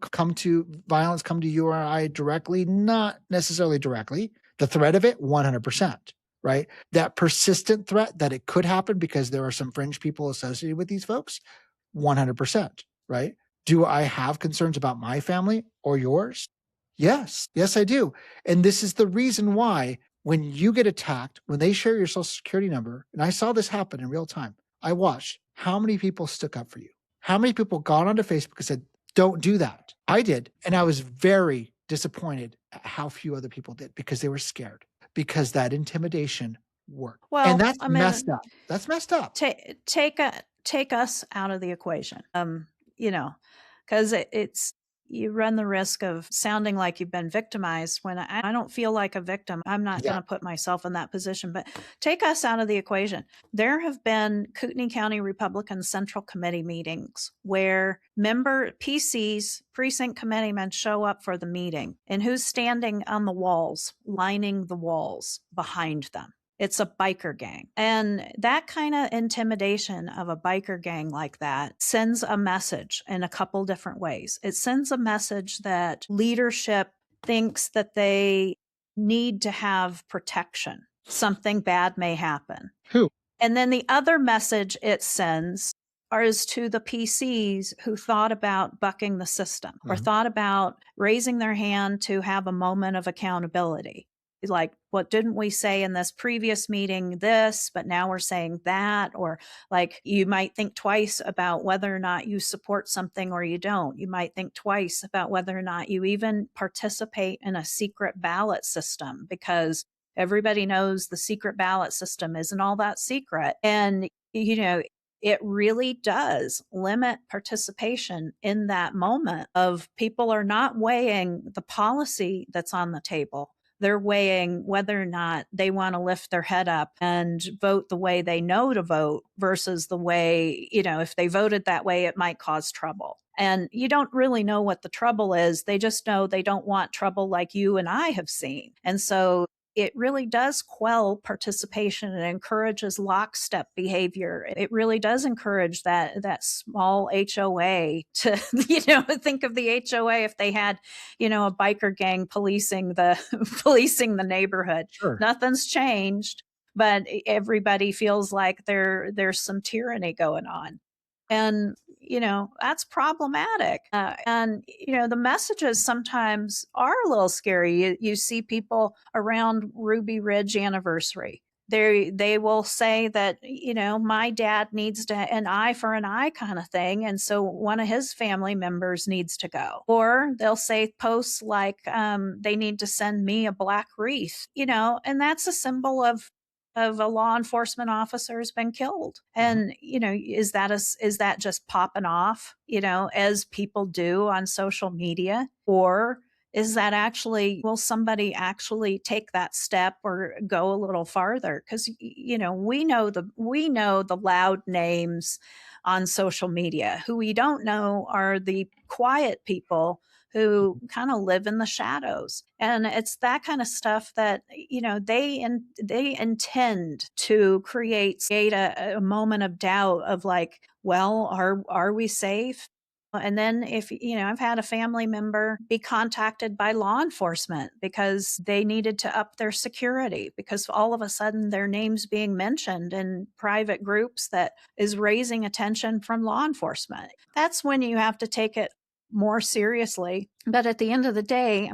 violence come to you or I directly? Not necessarily directly. The threat of it, 100%, right? That persistent threat that it could happen because there are some fringe people associated with these folks, 100%, right? Do I have concerns about my family or yours? Yes, I do. And this is the reason why when you get attacked, when they share your social security number, and I saw this happen in real time, I watched how many people stuck up for you. How many people got onto Facebook and said, don't do that. I did. And I was very disappointed at how few other people did because they were scared because that intimidation worked. Well, and that's messed up. That's messed up. Take us out of the equation. Because you run the risk of sounding like you've been victimized when I don't feel like a victim. I'm not going to put myself in that position, but take us out of the equation. There have been Kootenai County Republican Central Committee meetings where member PCs, precinct committeemen show up for the meeting, and who's standing on the walls, lining the walls behind them? It's a biker gang. And that kind of intimidation of a biker gang like that sends a message in a couple different ways. It sends a message that leadership thinks that they need to have protection. Something bad may happen. Who? And then the other message it sends is to the PCs who thought about bucking the system or thought about raising their hand to have a moment of accountability. Like, what didn't we say in this previous meeting this, but now we're saying that? Or like, you might think twice about whether or not you support something or you don't. You might think twice about whether or not you even participate in a secret ballot system, because everybody knows the secret ballot system isn't all that secret. And, it really does limit participation in that moment of people are not weighing the policy that's on the table. They're weighing whether or not they want to lift their head up and vote the way they know to vote versus the way, if they voted that way, it might cause trouble. And you don't really know what the trouble is. They just know they don't want trouble like you and I have seen. And so it really does quell participation and encourages lockstep behavior. It really does encourage that small HOA to, think of the HOA if they had, a biker gang policing the neighborhood. Sure. Nothing's changed, but everybody feels like there's some tyranny going on. And, that's problematic. And the messages sometimes are a little scary. You see people around Ruby Ridge anniversary. They will say that, my dad needs to an eye for an eye kind of thing. And so one of his family members needs to go. Or they'll say posts like, they need to send me a black wreath, and that's a symbol of a law enforcement officer has been killed. And, is that just popping off, as people do on social media? Or is that actually, will somebody actually take that step or go a little farther? Because, we know the loud names on social media. Who we don't know are the quiet people who kind of live in the shadows. And it's that kind of stuff that, they intend to create a moment of doubt of like, well, are we safe? And then if, I've had a family member be contacted by law enforcement because they needed to up their security because all of a sudden their name's being mentioned in private groups that is raising attention from law enforcement. That's when you have to take it more seriously. But at the end of the day,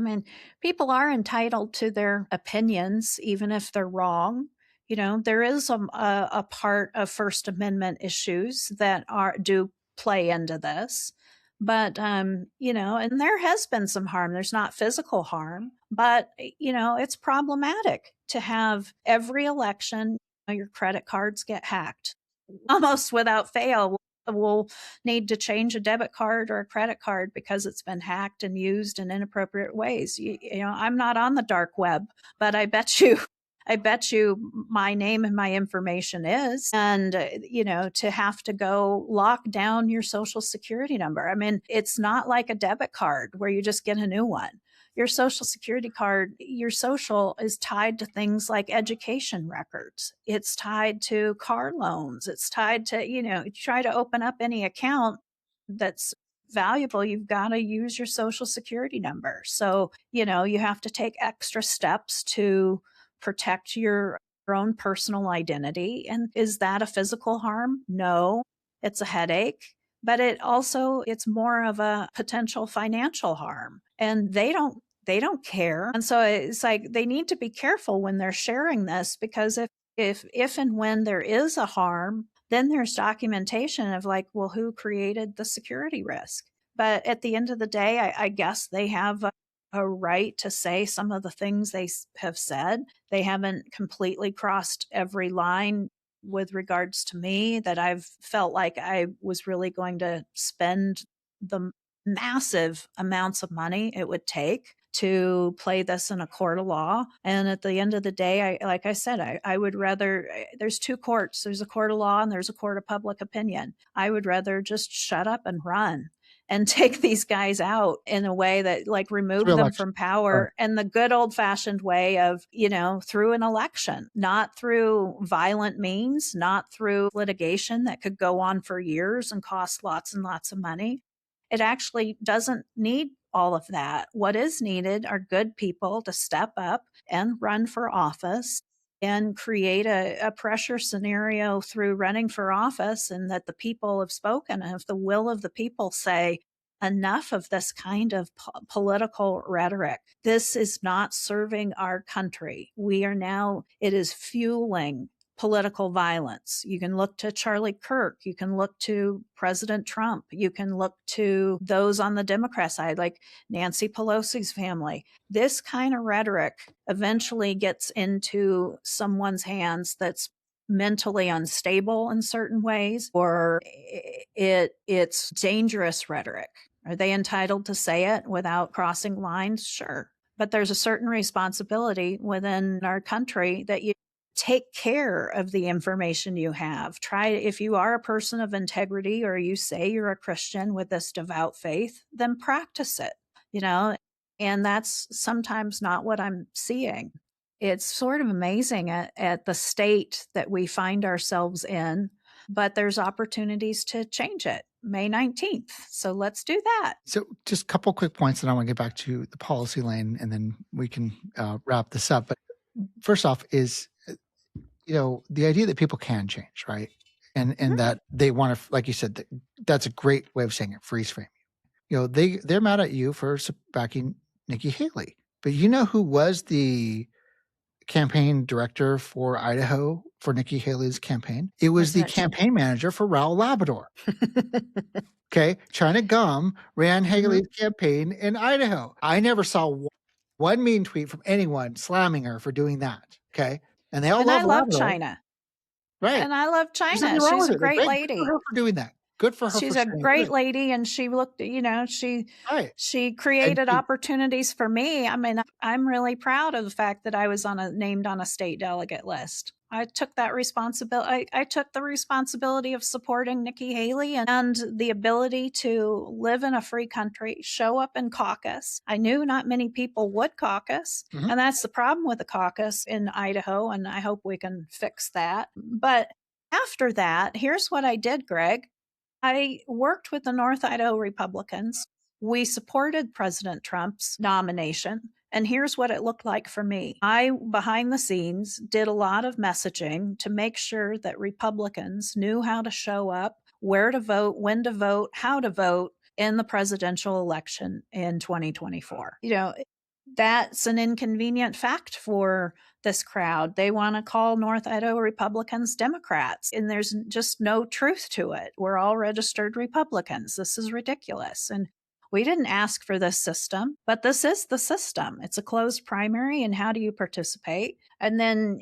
people are entitled to their opinions, even if they're wrong. There is a part of First Amendment issues that do play into this. But, and there has been some harm. There's not physical harm, but, it's problematic to have every election, your credit cards get hacked almost without fail. We'll need to change a debit card or a credit card because it's been hacked and used in inappropriate ways. I'm not on the dark web, but I bet you my name and my information is. And, to have to go lock down your social security number. It's not like a debit card where you just get a new one. Your social security card, your social is tied to things like education records. It's tied to car loans. It's tied to, you try to open up any account that's valuable, you've got to use your social security number. So, you have to take extra steps to protect your own personal identity. And is that a physical harm? No, it's a headache. But it's more of a potential financial harm. And they don't care. And so it's like they need to be careful when they're sharing this, because if and when there is a harm, then there's documentation of like, well, who created the security risk? But at the end of the day, I guess they have a right to say some of the things they have said. They haven't completely crossed every line with regards to me that I've felt like I was really going to spend the massive amounts of money it would take to play this in a court of law. And at the end of the day, like I said, I would rather, there's two courts. There's a court of law and there's a court of public opinion. I would rather just shut up and run and take these guys out in a way that like remove them Re-election. from power and the good old fashioned way of, through an election, not through violent means, not through litigation that could go on for years and cost lots and lots of money. It actually doesn't need all of that. What is needed are good people to step up and run for office and create a pressure scenario through running for office, and that the people have spoken. And if the will of the people say, enough of this kind of political rhetoric, this is not serving our country. It is fueling political violence. You can look to Charlie Kirk. You can look to President Trump. You can look to those on the Democrat side, like Nancy Pelosi's family. This kind of rhetoric eventually gets into someone's hands that's mentally unstable in certain ways, or it's dangerous rhetoric. Are they entitled to say it without crossing lines? Sure. But there's a certain responsibility within our country that you take care of the information you have. If you are a person of integrity, or you say you're a Christian with this devout faith, then practice it, and that's sometimes not what I'm seeing. It's sort of amazing at the state that we find ourselves in, but there's opportunities to change it. May 19th. So let's do that. So just a couple quick points, and I want to get back to the policy lane, and then we can wrap this up. But first off is, the idea that people can change, right? And that they want to, like you said, that's a great way of saying it, freeze frame. They're mad at you for backing Nikki Haley. But you know who was the campaign director for Idaho for Nikki Haley's campaign? It was the campaign manager for Raul Labrador. Okay. China Gum ran Haley's campaign in Idaho. I never saw one mean tweet from anyone slamming her for doing that. Okay. And they all I love Labrador. China. Right. And I love China. She's a great lady. Good for her for doing that. Good for her. She's a great lady, and she looked, she created opportunities for me. I mean, I'm really proud of the fact that I was named on a state delegate list. I took that responsibility. I took the responsibility of supporting Nikki Haley and the ability to live in a free country, show up in caucus. I knew not many people would caucus, and that's the problem with the caucus in Idaho, and I hope we can fix that. But after that, here's what I did, Greg. I worked with the North Idaho Republicans. We supported President Trump's nomination. And here's what it looked like for me. I, behind the scenes, did a lot of messaging to make sure that Republicans knew how to show up, where to vote, when to vote, how to vote in the presidential election in 2024. That's an inconvenient fact for this crowd. They want to call North Idaho Republicans Democrats, and there's just no truth to it. We're all registered Republicans. This is ridiculous. And we didn't ask for this system, but this is the system. It's a closed primary, and how do you participate? And then,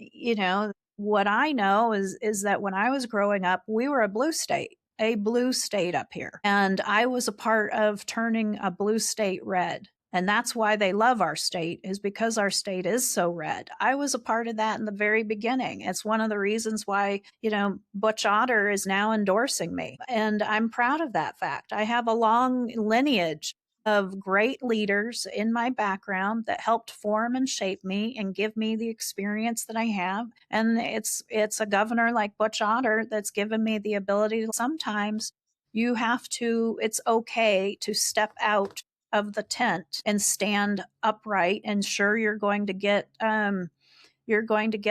what I know is that when I was growing up, we were a blue state up here. And I was a part of turning a blue state red. And that's why they love our state, is because our state is so red. I was a part of that in the very beginning. It's one of the reasons why, Butch Otter is now endorsing me. And I'm proud of that fact. I have a long lineage of great leaders in my background that helped form and shape me and give me the experience that I have. And it's a governor like Butch Otter that's given me the ability to sometimes it's okay to step out of the tent and stand upright, and sure, you're going to get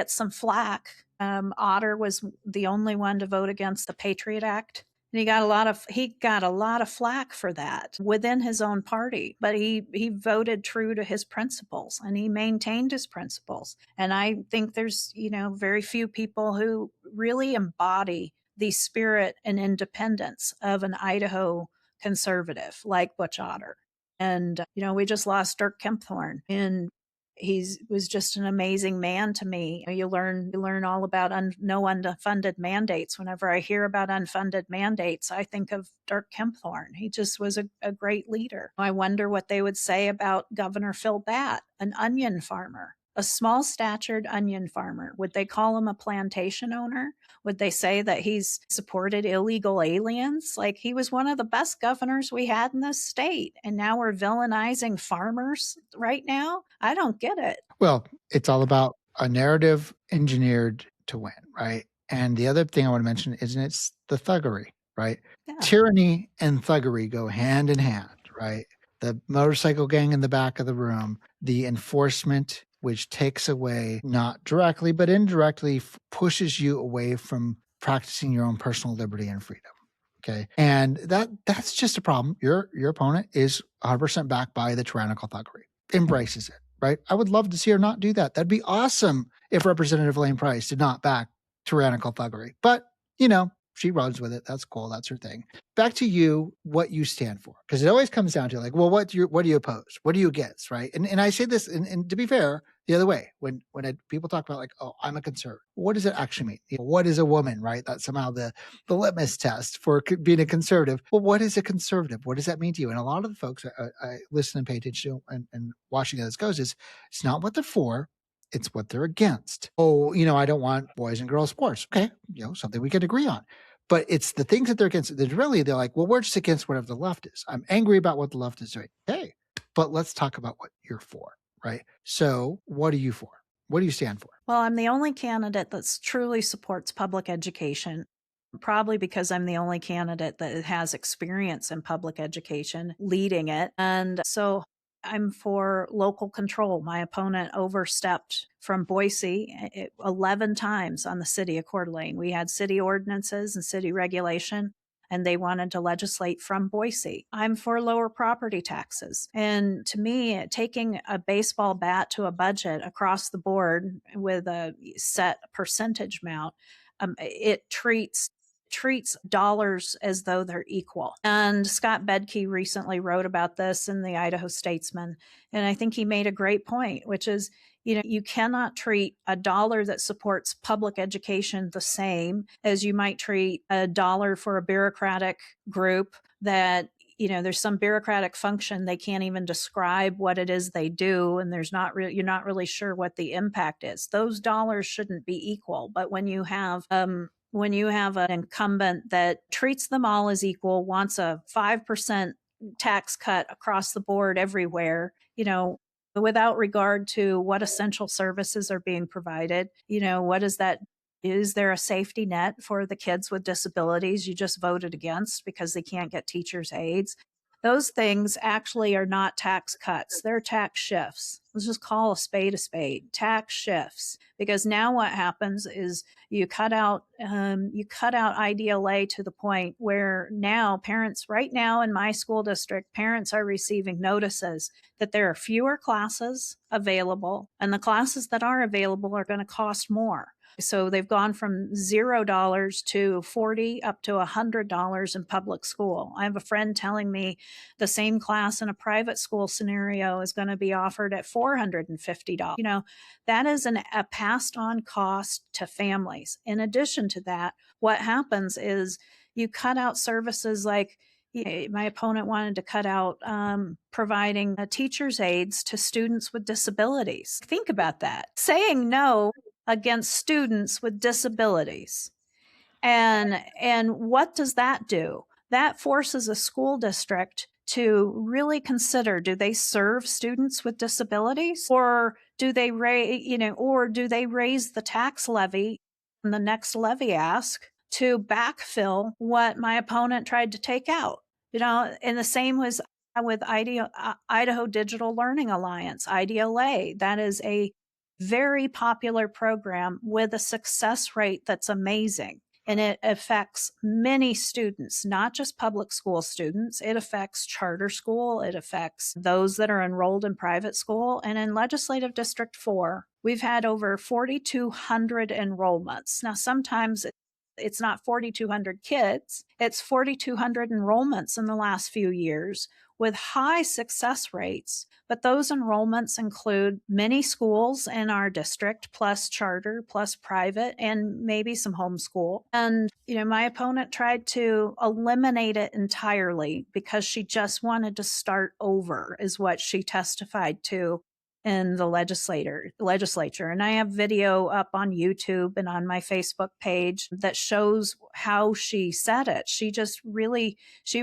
some flack. Otter was the only one to vote against the Patriot Act, and he got a lot of flack for that within his own party, but he voted true to his principles, and he maintained his principles. And I think there's very few people who really embody the spirit and independence of an Idaho conservative like Butch Otter. And, we just lost Dirk Kempthorne, and he was just an amazing man to me. You learn all about no unfunded mandates. Whenever I hear about unfunded mandates, I think of Dirk Kempthorne. He just was a great leader. I wonder what they would say about Governor Phil Batt, an onion farmer. A small statured onion farmer. Would they call him a plantation owner? Would they say that he's supported illegal aliens? Like, he was one of the best governors we had in this state. And now we're villainizing farmers right now? I don't get it. Well, it's all about a narrative engineered to win, right? And the other thing I want to mention is it's the thuggery, right? Yeah. Tyranny and thuggery go hand in hand, right? The motorcycle gang in the back of the room, the enforcement, which takes away, not directly, but indirectly pushes you away from practicing your own personal liberty and freedom. Okay. And that's just a problem. Your opponent is 100% backed by the tyrannical thuggery, embraces it, right? I would love to see her not do that. That'd be awesome if Representative Elaine Price did not back tyrannical thuggery. But, she runs with it. That's cool. That's her thing. Back to you, what you stand for. Because it always comes down to like, well, what do you oppose? What do you against, right? And I say this, and to be fair, the other way, when people talk about like, oh, I'm a conservative, what does it actually mean? What is a woman, right? That's somehow the litmus test for being a conservative. Well, what is a conservative? What does that mean to you? And a lot of the folks I listen and pay attention to and watching how this goes is it's not what they're for. It's what they're against. Oh, I don't want boys and girls sports. Okay. Something we could agree on. But it's the things that they're against. They're like, well, we're just against whatever the left is. I'm angry about what the left is doing. Hey, but let's talk about what you're for, right? So what are you for? What do you stand for? Well, I'm the only candidate that truly supports public education, probably because I'm the only candidate that has experience in public education leading it. And so I'm for local control. My opponent overstepped from Boise 11 times on the city of Coeur d'Alene. We had city ordinances and city regulation, and they wanted to legislate from Boise. I'm for lower property taxes. And to me, taking a baseball bat to a budget across the board with a set percentage amount, it treats dollars as though they're equal. And Scott Bedke recently wrote about this in the Idaho Statesman. And I think he made a great point, which is, you cannot treat a dollar that supports public education the same as you might treat a dollar for a bureaucratic group that there's some bureaucratic function they can't even describe what it is they do, and you're not really sure what the impact is. Those dollars shouldn't be equal. But when you have an incumbent that treats them all as equal, wants a 5% tax cut across the board everywhere, without regard to what essential services are being provided, what is that? Is there a safety net for the kids with disabilities you just voted against because they can't get teachers' aides? Those things actually are not tax cuts. They're tax shifts. Let's just call a spade, tax shifts. Because now what happens is you cut out IDLA to the point where now parents, right now in my school district, parents are receiving notices that there are fewer classes available, and the classes that are available are going to cost more. So they've gone from $0 to $40 up to $100 in public school. I have a friend telling me the same class in a private school scenario is going to be offered at $450. That is a passed on cost to families. In addition to that, what happens is you cut out services like my opponent wanted to cut out providing teachers' aides to students with disabilities. Think about that. Saying no against students with disabilities. And what does that do? That forces a school district to really consider, do they serve students with disabilities, or do they raise the tax levy and the next levy ask to backfill what my opponent tried to take out? And the same was with Idaho Digital Learning Alliance, IDLA. That is a very popular program with a success rate that's amazing. And it affects many students, not just public school students. It affects charter school. It affects those that are enrolled in private school. And in Legislative District 4, we've had over 4,200 enrollments. Now, sometimes it's not 4,200 kids, it's 4,200 enrollments in the last few years with high success rates. But those enrollments include many schools in our district, plus charter, plus private, and maybe some homeschool. And, my opponent tried to eliminate it entirely because she just wanted to start over, is what she testified to in the legislature. And I have video up on YouTube and on my Facebook page that shows how she said it. She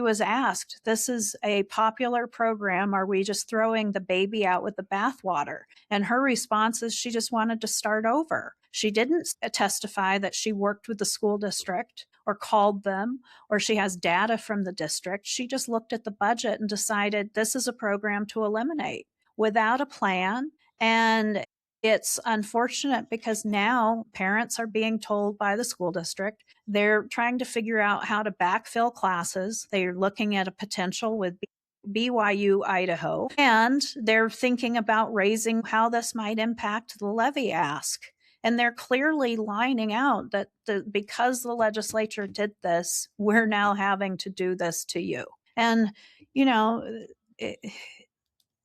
was asked, this is a popular program. Are we just throwing the baby out with the bathwater? And her response is she just wanted to start over. She didn't testify that she worked with the school district or called them, or she has data from the district. She just looked at the budget and decided this is a program to eliminate without a plan. And it's unfortunate because now parents are being told by the school district, they're trying to figure out how to backfill classes. They're looking at a potential with BYU Idaho, and they're thinking about raising how this might impact the levy ask. And they're clearly lining out that because the legislature did this, we're now having to do this to you. And,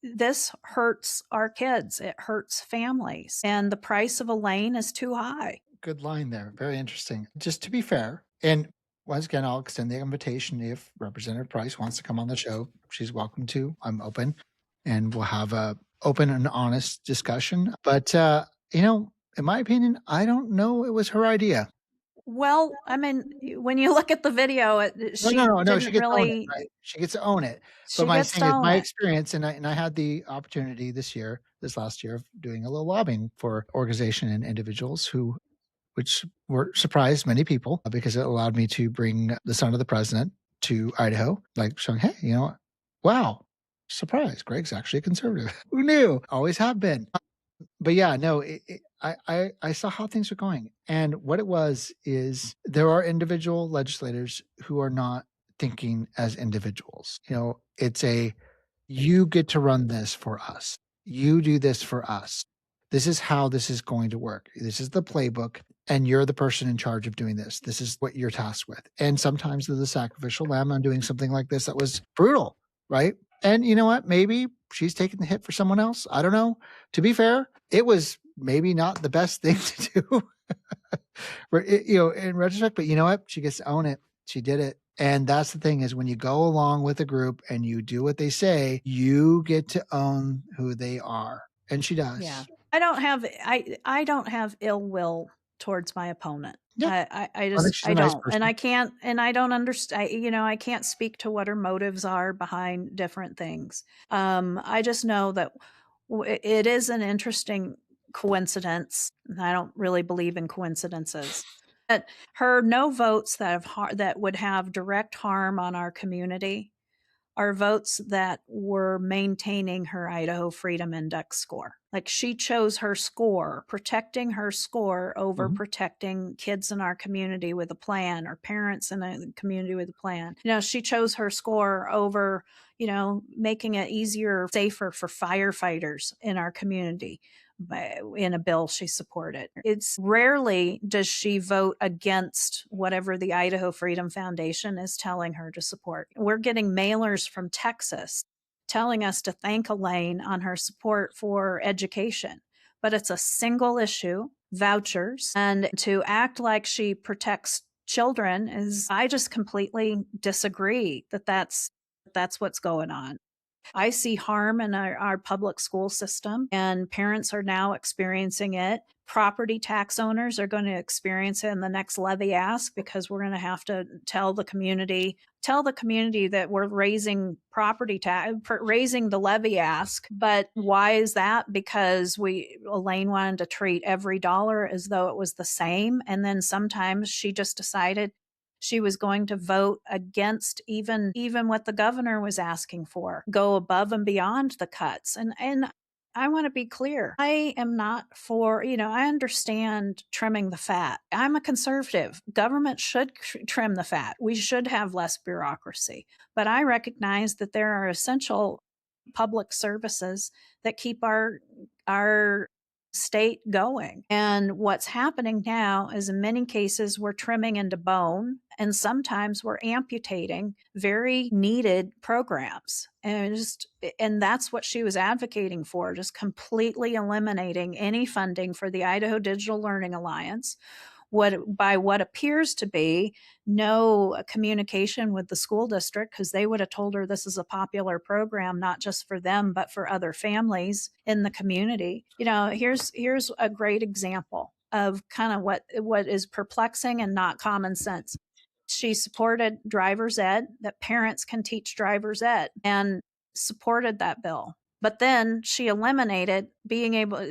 this hurts our kids. It hurts families. And the price of Elaine is too high. Good line there. Very interesting. Just to be fair, and once again, I'll extend the invitation if Representative Price wants to come on the show. She's welcome to. I'm open, and we'll have a open and honest discussion. But, in my opinion, I don't know it was her idea. Well, I mean, when you look at the video, she No, she didn't gets to own it, really. right? She gets to own it. She But my gets thing to is, own my it. experience, and I had the opportunity this last year, of doing a little lobbying for organization and individuals which surprised many people because it allowed me to bring the son of the president to Idaho, like showing, hey, wow, surprise, Greg's actually a conservative. Who knew? Always have been. But yeah, no, I saw how things are going. And what it was is there are individual legislators who are not thinking as individuals. It's you get to run this for us. You do this for us. This is how this is going to work. This is the playbook, and you're the person in charge of doing this. This is what you're tasked with. And sometimes they're the sacrificial lamb on doing something like this that was brutal, right? And you know what? Maybe she's taking the hit for someone else. I don't know. To be fair, it was maybe not the best thing to do, in retrospect. But you know what? She gets to own it. She did it. And that's the thing is when you go along with a group and you do what they say, you get to own who they are. And she does. Yeah. I don't have ill will towards my opponent. Yeah. I don't. And I can't, and I don't understand, I can't speak to what her motives are behind different things. I just know that it is an interesting coincidence. I don't really believe in coincidences. But her no votes that would have direct harm on our community are votes that were maintaining her Idaho Freedom Index score. Like she chose her score, protecting her score over protecting kids in our community with a plan or parents in a community with a plan. She chose her score over, making it easier, safer for firefighters in our community in a bill she supported. It's rarely does she vote against whatever the Idaho Freedom Foundation is telling her to support. We're getting mailers from Texas telling us to thank Elaine on her support for education, but it's a single issue, vouchers, and to act like she protects children I just completely disagree that's what's going on. I see harm in our public school system, and parents are now experiencing it. Property tax owners are going to experience it in the next levy ask because we're going to have to tell the community that we're raising raising the levy ask. But why is that? Because Elaine wanted to treat every dollar as though it was the same. And then sometimes she just decided she was going to vote against even what the governor was asking for, go above and beyond the cuts. And I want to be clear. I am not for, I understand trimming the fat. I'm a conservative. Government should trim the fat. We should have less bureaucracy. But I recognize that there are essential public services that keep our state going. And what's happening now is in many cases we're trimming into bone, and sometimes we're amputating very needed programs. And that's what she was advocating for, just completely eliminating any funding for the Idaho Digital Learning Alliance, by what appears to be no communication with the school district, because they would have told her this is a popular program, not just for them, but for other families in the community. Here's a great example of kind of what is perplexing and not common sense. She supported driver's ed, that parents can teach driver's ed, and supported that bill. But then she eliminated IDLA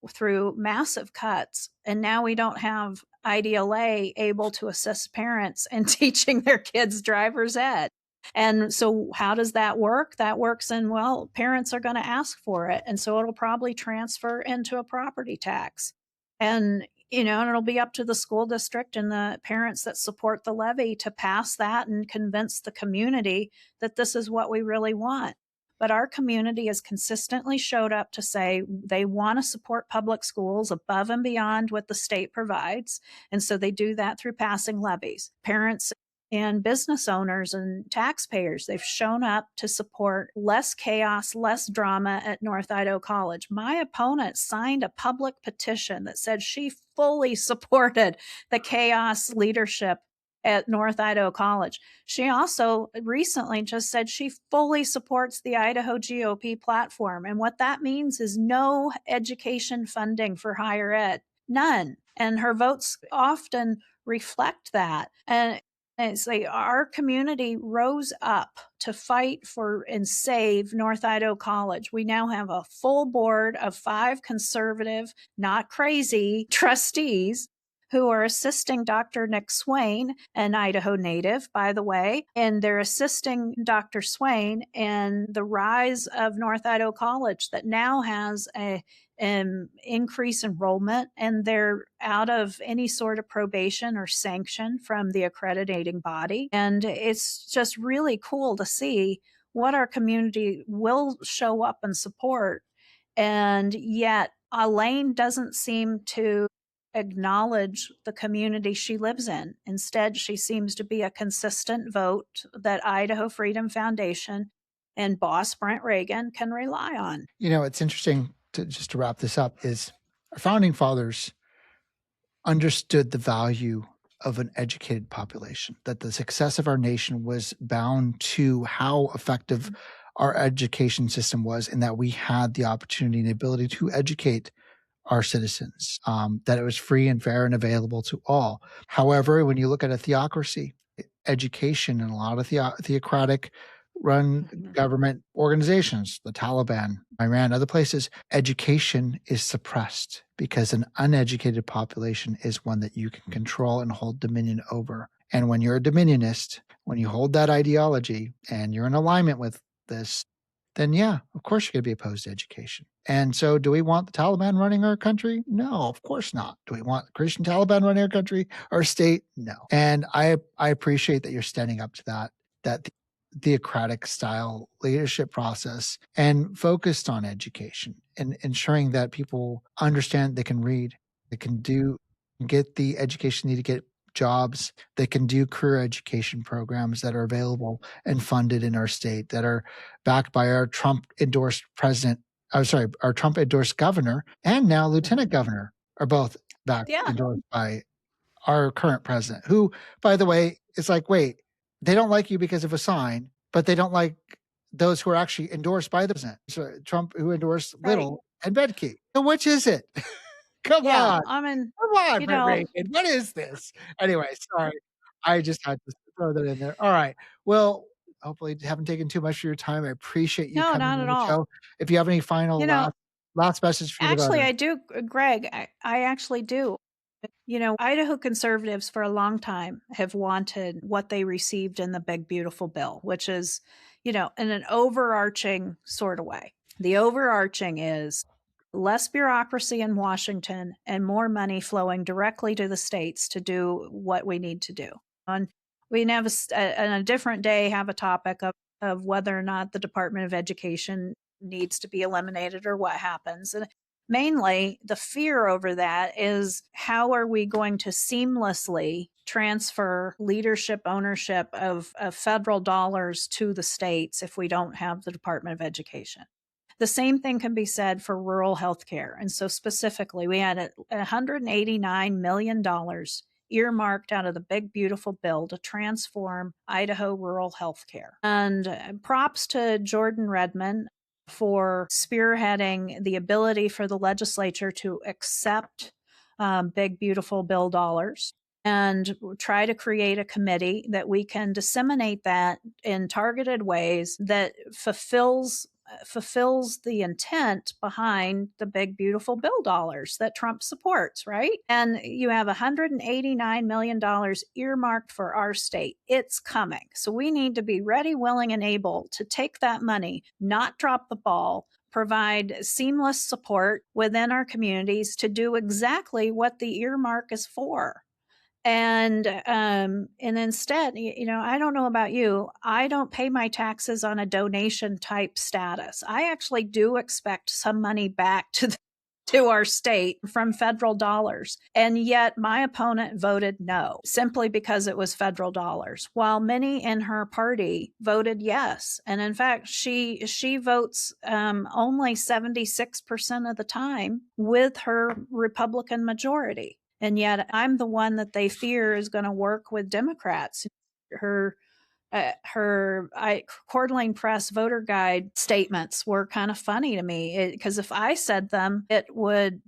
through massive cuts. And now we don't have IDLA able to assist parents in teaching their kids driver's ed. And so how does that work? That works in, well, parents are going to ask for it. And so it'll probably transfer into a property tax. And and it'll be up to the school district and the parents that support the levy to pass that and convince the community that this is what we really want. But our community has consistently showed up to say they want to support public schools above and beyond what the state provides. And so they do that through passing levies. Parents and business owners and taxpayers, they've shown up to support less chaos, less drama at North Idaho College. My opponent signed a public petition that said she fully supported the chaos leadership at North Idaho College. She also recently just said she fully supports the Idaho GOP platform. And what that means is no education funding for higher ed, none. And her votes often reflect that. And it's like our community rose up to fight for and save North Idaho College. We now have a full board of 5 conservative, not crazy trustees who are assisting Dr. Nick Swain, an Idaho native, by the way, and they're assisting Dr. Swain in the rise of North Idaho College that now has an increase enrollment, and they're out of any sort of probation or sanction from the accrediting body. And it's just really cool to see what our community will show up and support. And yet Elaine doesn't seem to acknowledge the community she lives in. Instead, she seems to be a consistent vote that Idaho Freedom Foundation and boss Brent Reagan can rely on. It's interesting just to wrap this up is our founding fathers understood the value of an educated population, that the success of our nation was bound to how effective our education system was, and that we had the opportunity and ability to educate our citizens, that it was free and fair and available to all. However, when you look at a theocracy, education and a lot of theocratic run government organizations, the Taliban, Iran, other places, education is suppressed because an uneducated population is one that you can control and hold dominion over. And when you're a dominionist, when you hold that ideology and you're in alignment with this, then yeah, of course you're going to be opposed to education. And so do we want the Taliban running our country? No, of course not. Do we want the Christian Taliban running our country, our state? No. And I appreciate that you're standing up to that theocratic style leadership process and focused on education and ensuring that people understand they can read, they can get the education they need to get jobs, they can do career education programs that are available and funded in our state, that are backed by our Trump-endorsed our Trump-endorsed governor and now lieutenant governor are both endorsed by our current president, who, by the way, is like, wait, they don't like you because of a sign, but they don't like those who are actually endorsed by the president. So Trump, who endorsed Little and Bedke. So which is it? Come on. Brent Reagan. What is this? Anyway, sorry. I just had to throw that in there. All right. Well, hopefully haven't taken too much of your time. I appreciate you coming on the show. If you have any final last message for the Actually, I do, Greg. I actually do. Idaho conservatives for a long time have wanted what they received in the Big Beautiful Bill, which is, in an overarching sort of way. The overarching is less bureaucracy in Washington and more money flowing directly to the states to do what we need to do. And we can have on a different day have a topic of whether or not the Department of Education needs to be eliminated or what happens. And mainly the fear over that is how are we going to seamlessly transfer leadership ownership of federal dollars to the states if we don't have the Department of Education? The same thing can be said for rural health care. And so specifically, we had $189 million earmarked out of the big, beautiful bill to transform Idaho rural health care. And props to Jordan Redmond for spearheading the ability for the legislature to accept big, beautiful bill dollars and try to create a committee that we can disseminate that in targeted ways that fulfills the intent behind the big, beautiful bill dollars that Trump supports, right? And you have $189 million earmarked for our state. It's coming. So we need to be ready, willing, and able to take that money, not drop the ball, provide seamless support within our communities to do exactly what the earmark is for. And instead, I don't know about you, I don't pay my taxes on a donation type status. I actually do expect some money back to our state from federal dollars. And yet my opponent voted no, simply because it was federal dollars, while many in her party voted yes. And in fact, she votes only 76% of the time with her Republican majority. And yet I'm the one that they fear is going to work with Democrats. Her Coeur d'Alene Press voter guide statements were kind of funny to me because if I said them,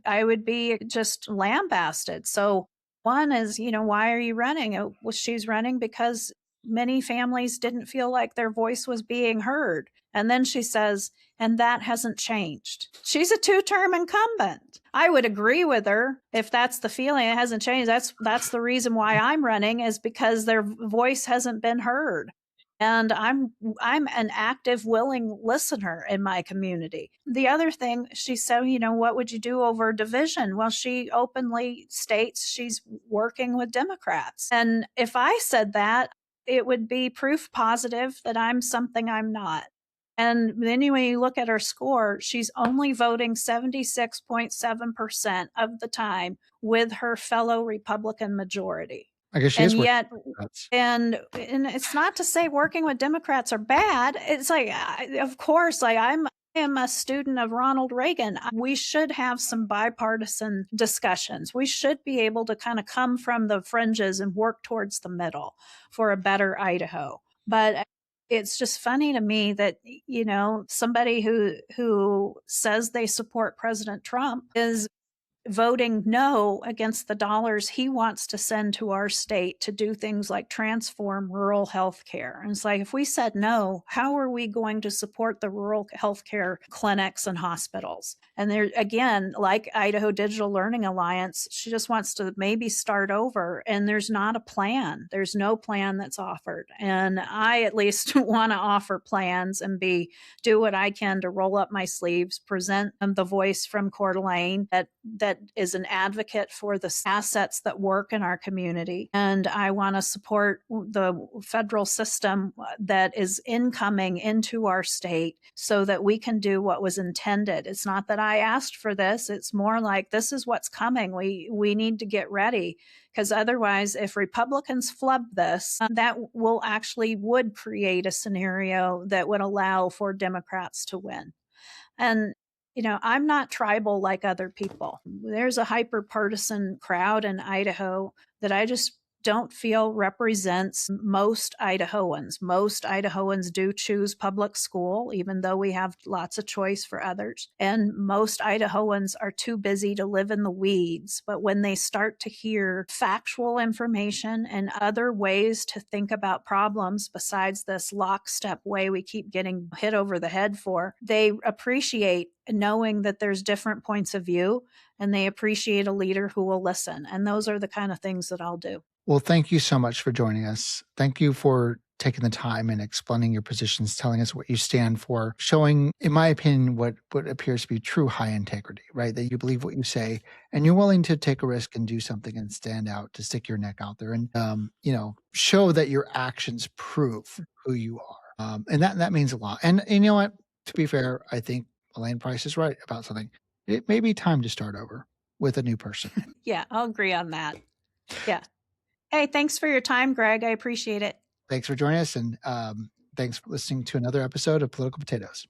I would be just lambasted. So one is, why are you running? Well, she's running because many families didn't feel like their voice was being heard. And then she says, and that hasn't changed. She's a 2-term incumbent. I would agree with her if that's the feeling. It hasn't changed. That's the reason why I'm running, is because their voice hasn't been heard. And I'm an active, willing listener in my community. The other thing she said, what would you do over division? Well, she openly states she's working with Democrats. And if I said that, it would be proof positive that I'm something I'm not. And then when you look at her score, she's only voting 76.7% of the time with her fellow Republican majority. I guess she and is yet, and it's not to say working with Democrats are bad. It's like, of course, like I am a student of Ronald Reagan. We should have some bipartisan discussions. We should be able to kind of come from the fringes and work towards the middle for a better Idaho. But it's just funny to me that, somebody who says they support President Trump is voting no against the dollars he wants to send to our state to do things like transform rural health care. And it's like, if we said no, how are we going to support the rural health care clinics and hospitals? And there, again, like Idaho Digital Learning Alliance, she just wants to maybe start over. And there's not a plan. There's no plan that's offered. And I at least want to offer plans and do what I can to roll up my sleeves, present the voice from Coeur d'Alene that is an advocate for the assets that work in our community. And I want to support the federal system that is incoming into our state so that we can do what was intended. It's not that I asked for this. It's more like, this is what's coming. We need to get ready, because otherwise, if Republicans flub this, that would create a scenario that would allow for Democrats to win. And I'm not tribal like other people. There's a hyper-partisan crowd in Idaho that I just don't feel represents most Idahoans. Most Idahoans do choose public school, even though we have lots of choice for others. And most Idahoans are too busy to live in the weeds. But when they start to hear factual information and other ways to think about problems besides this lockstep way we keep getting hit over the head for, they appreciate knowing that there's different points of view, and they appreciate a leader who will listen. And those are the kind of things that I'll do. Well, thank you so much for joining us. Thank you for taking the time and explaining your positions, telling us what you stand for, showing, in my opinion, what appears to be true high integrity, right? That you believe what you say and you're willing to take a risk and do something and stand out, to stick your neck out there and, show that your actions prove who you are. And that means a lot. And you know what? To be fair, I think Elaine Price is right about something. It may be time to start over with a new person. Yeah, I'll agree on that. Yeah. Hey, thanks for your time, Greg. I appreciate it. Thanks for joining us, and thanks for listening to another episode of Political Potatoes.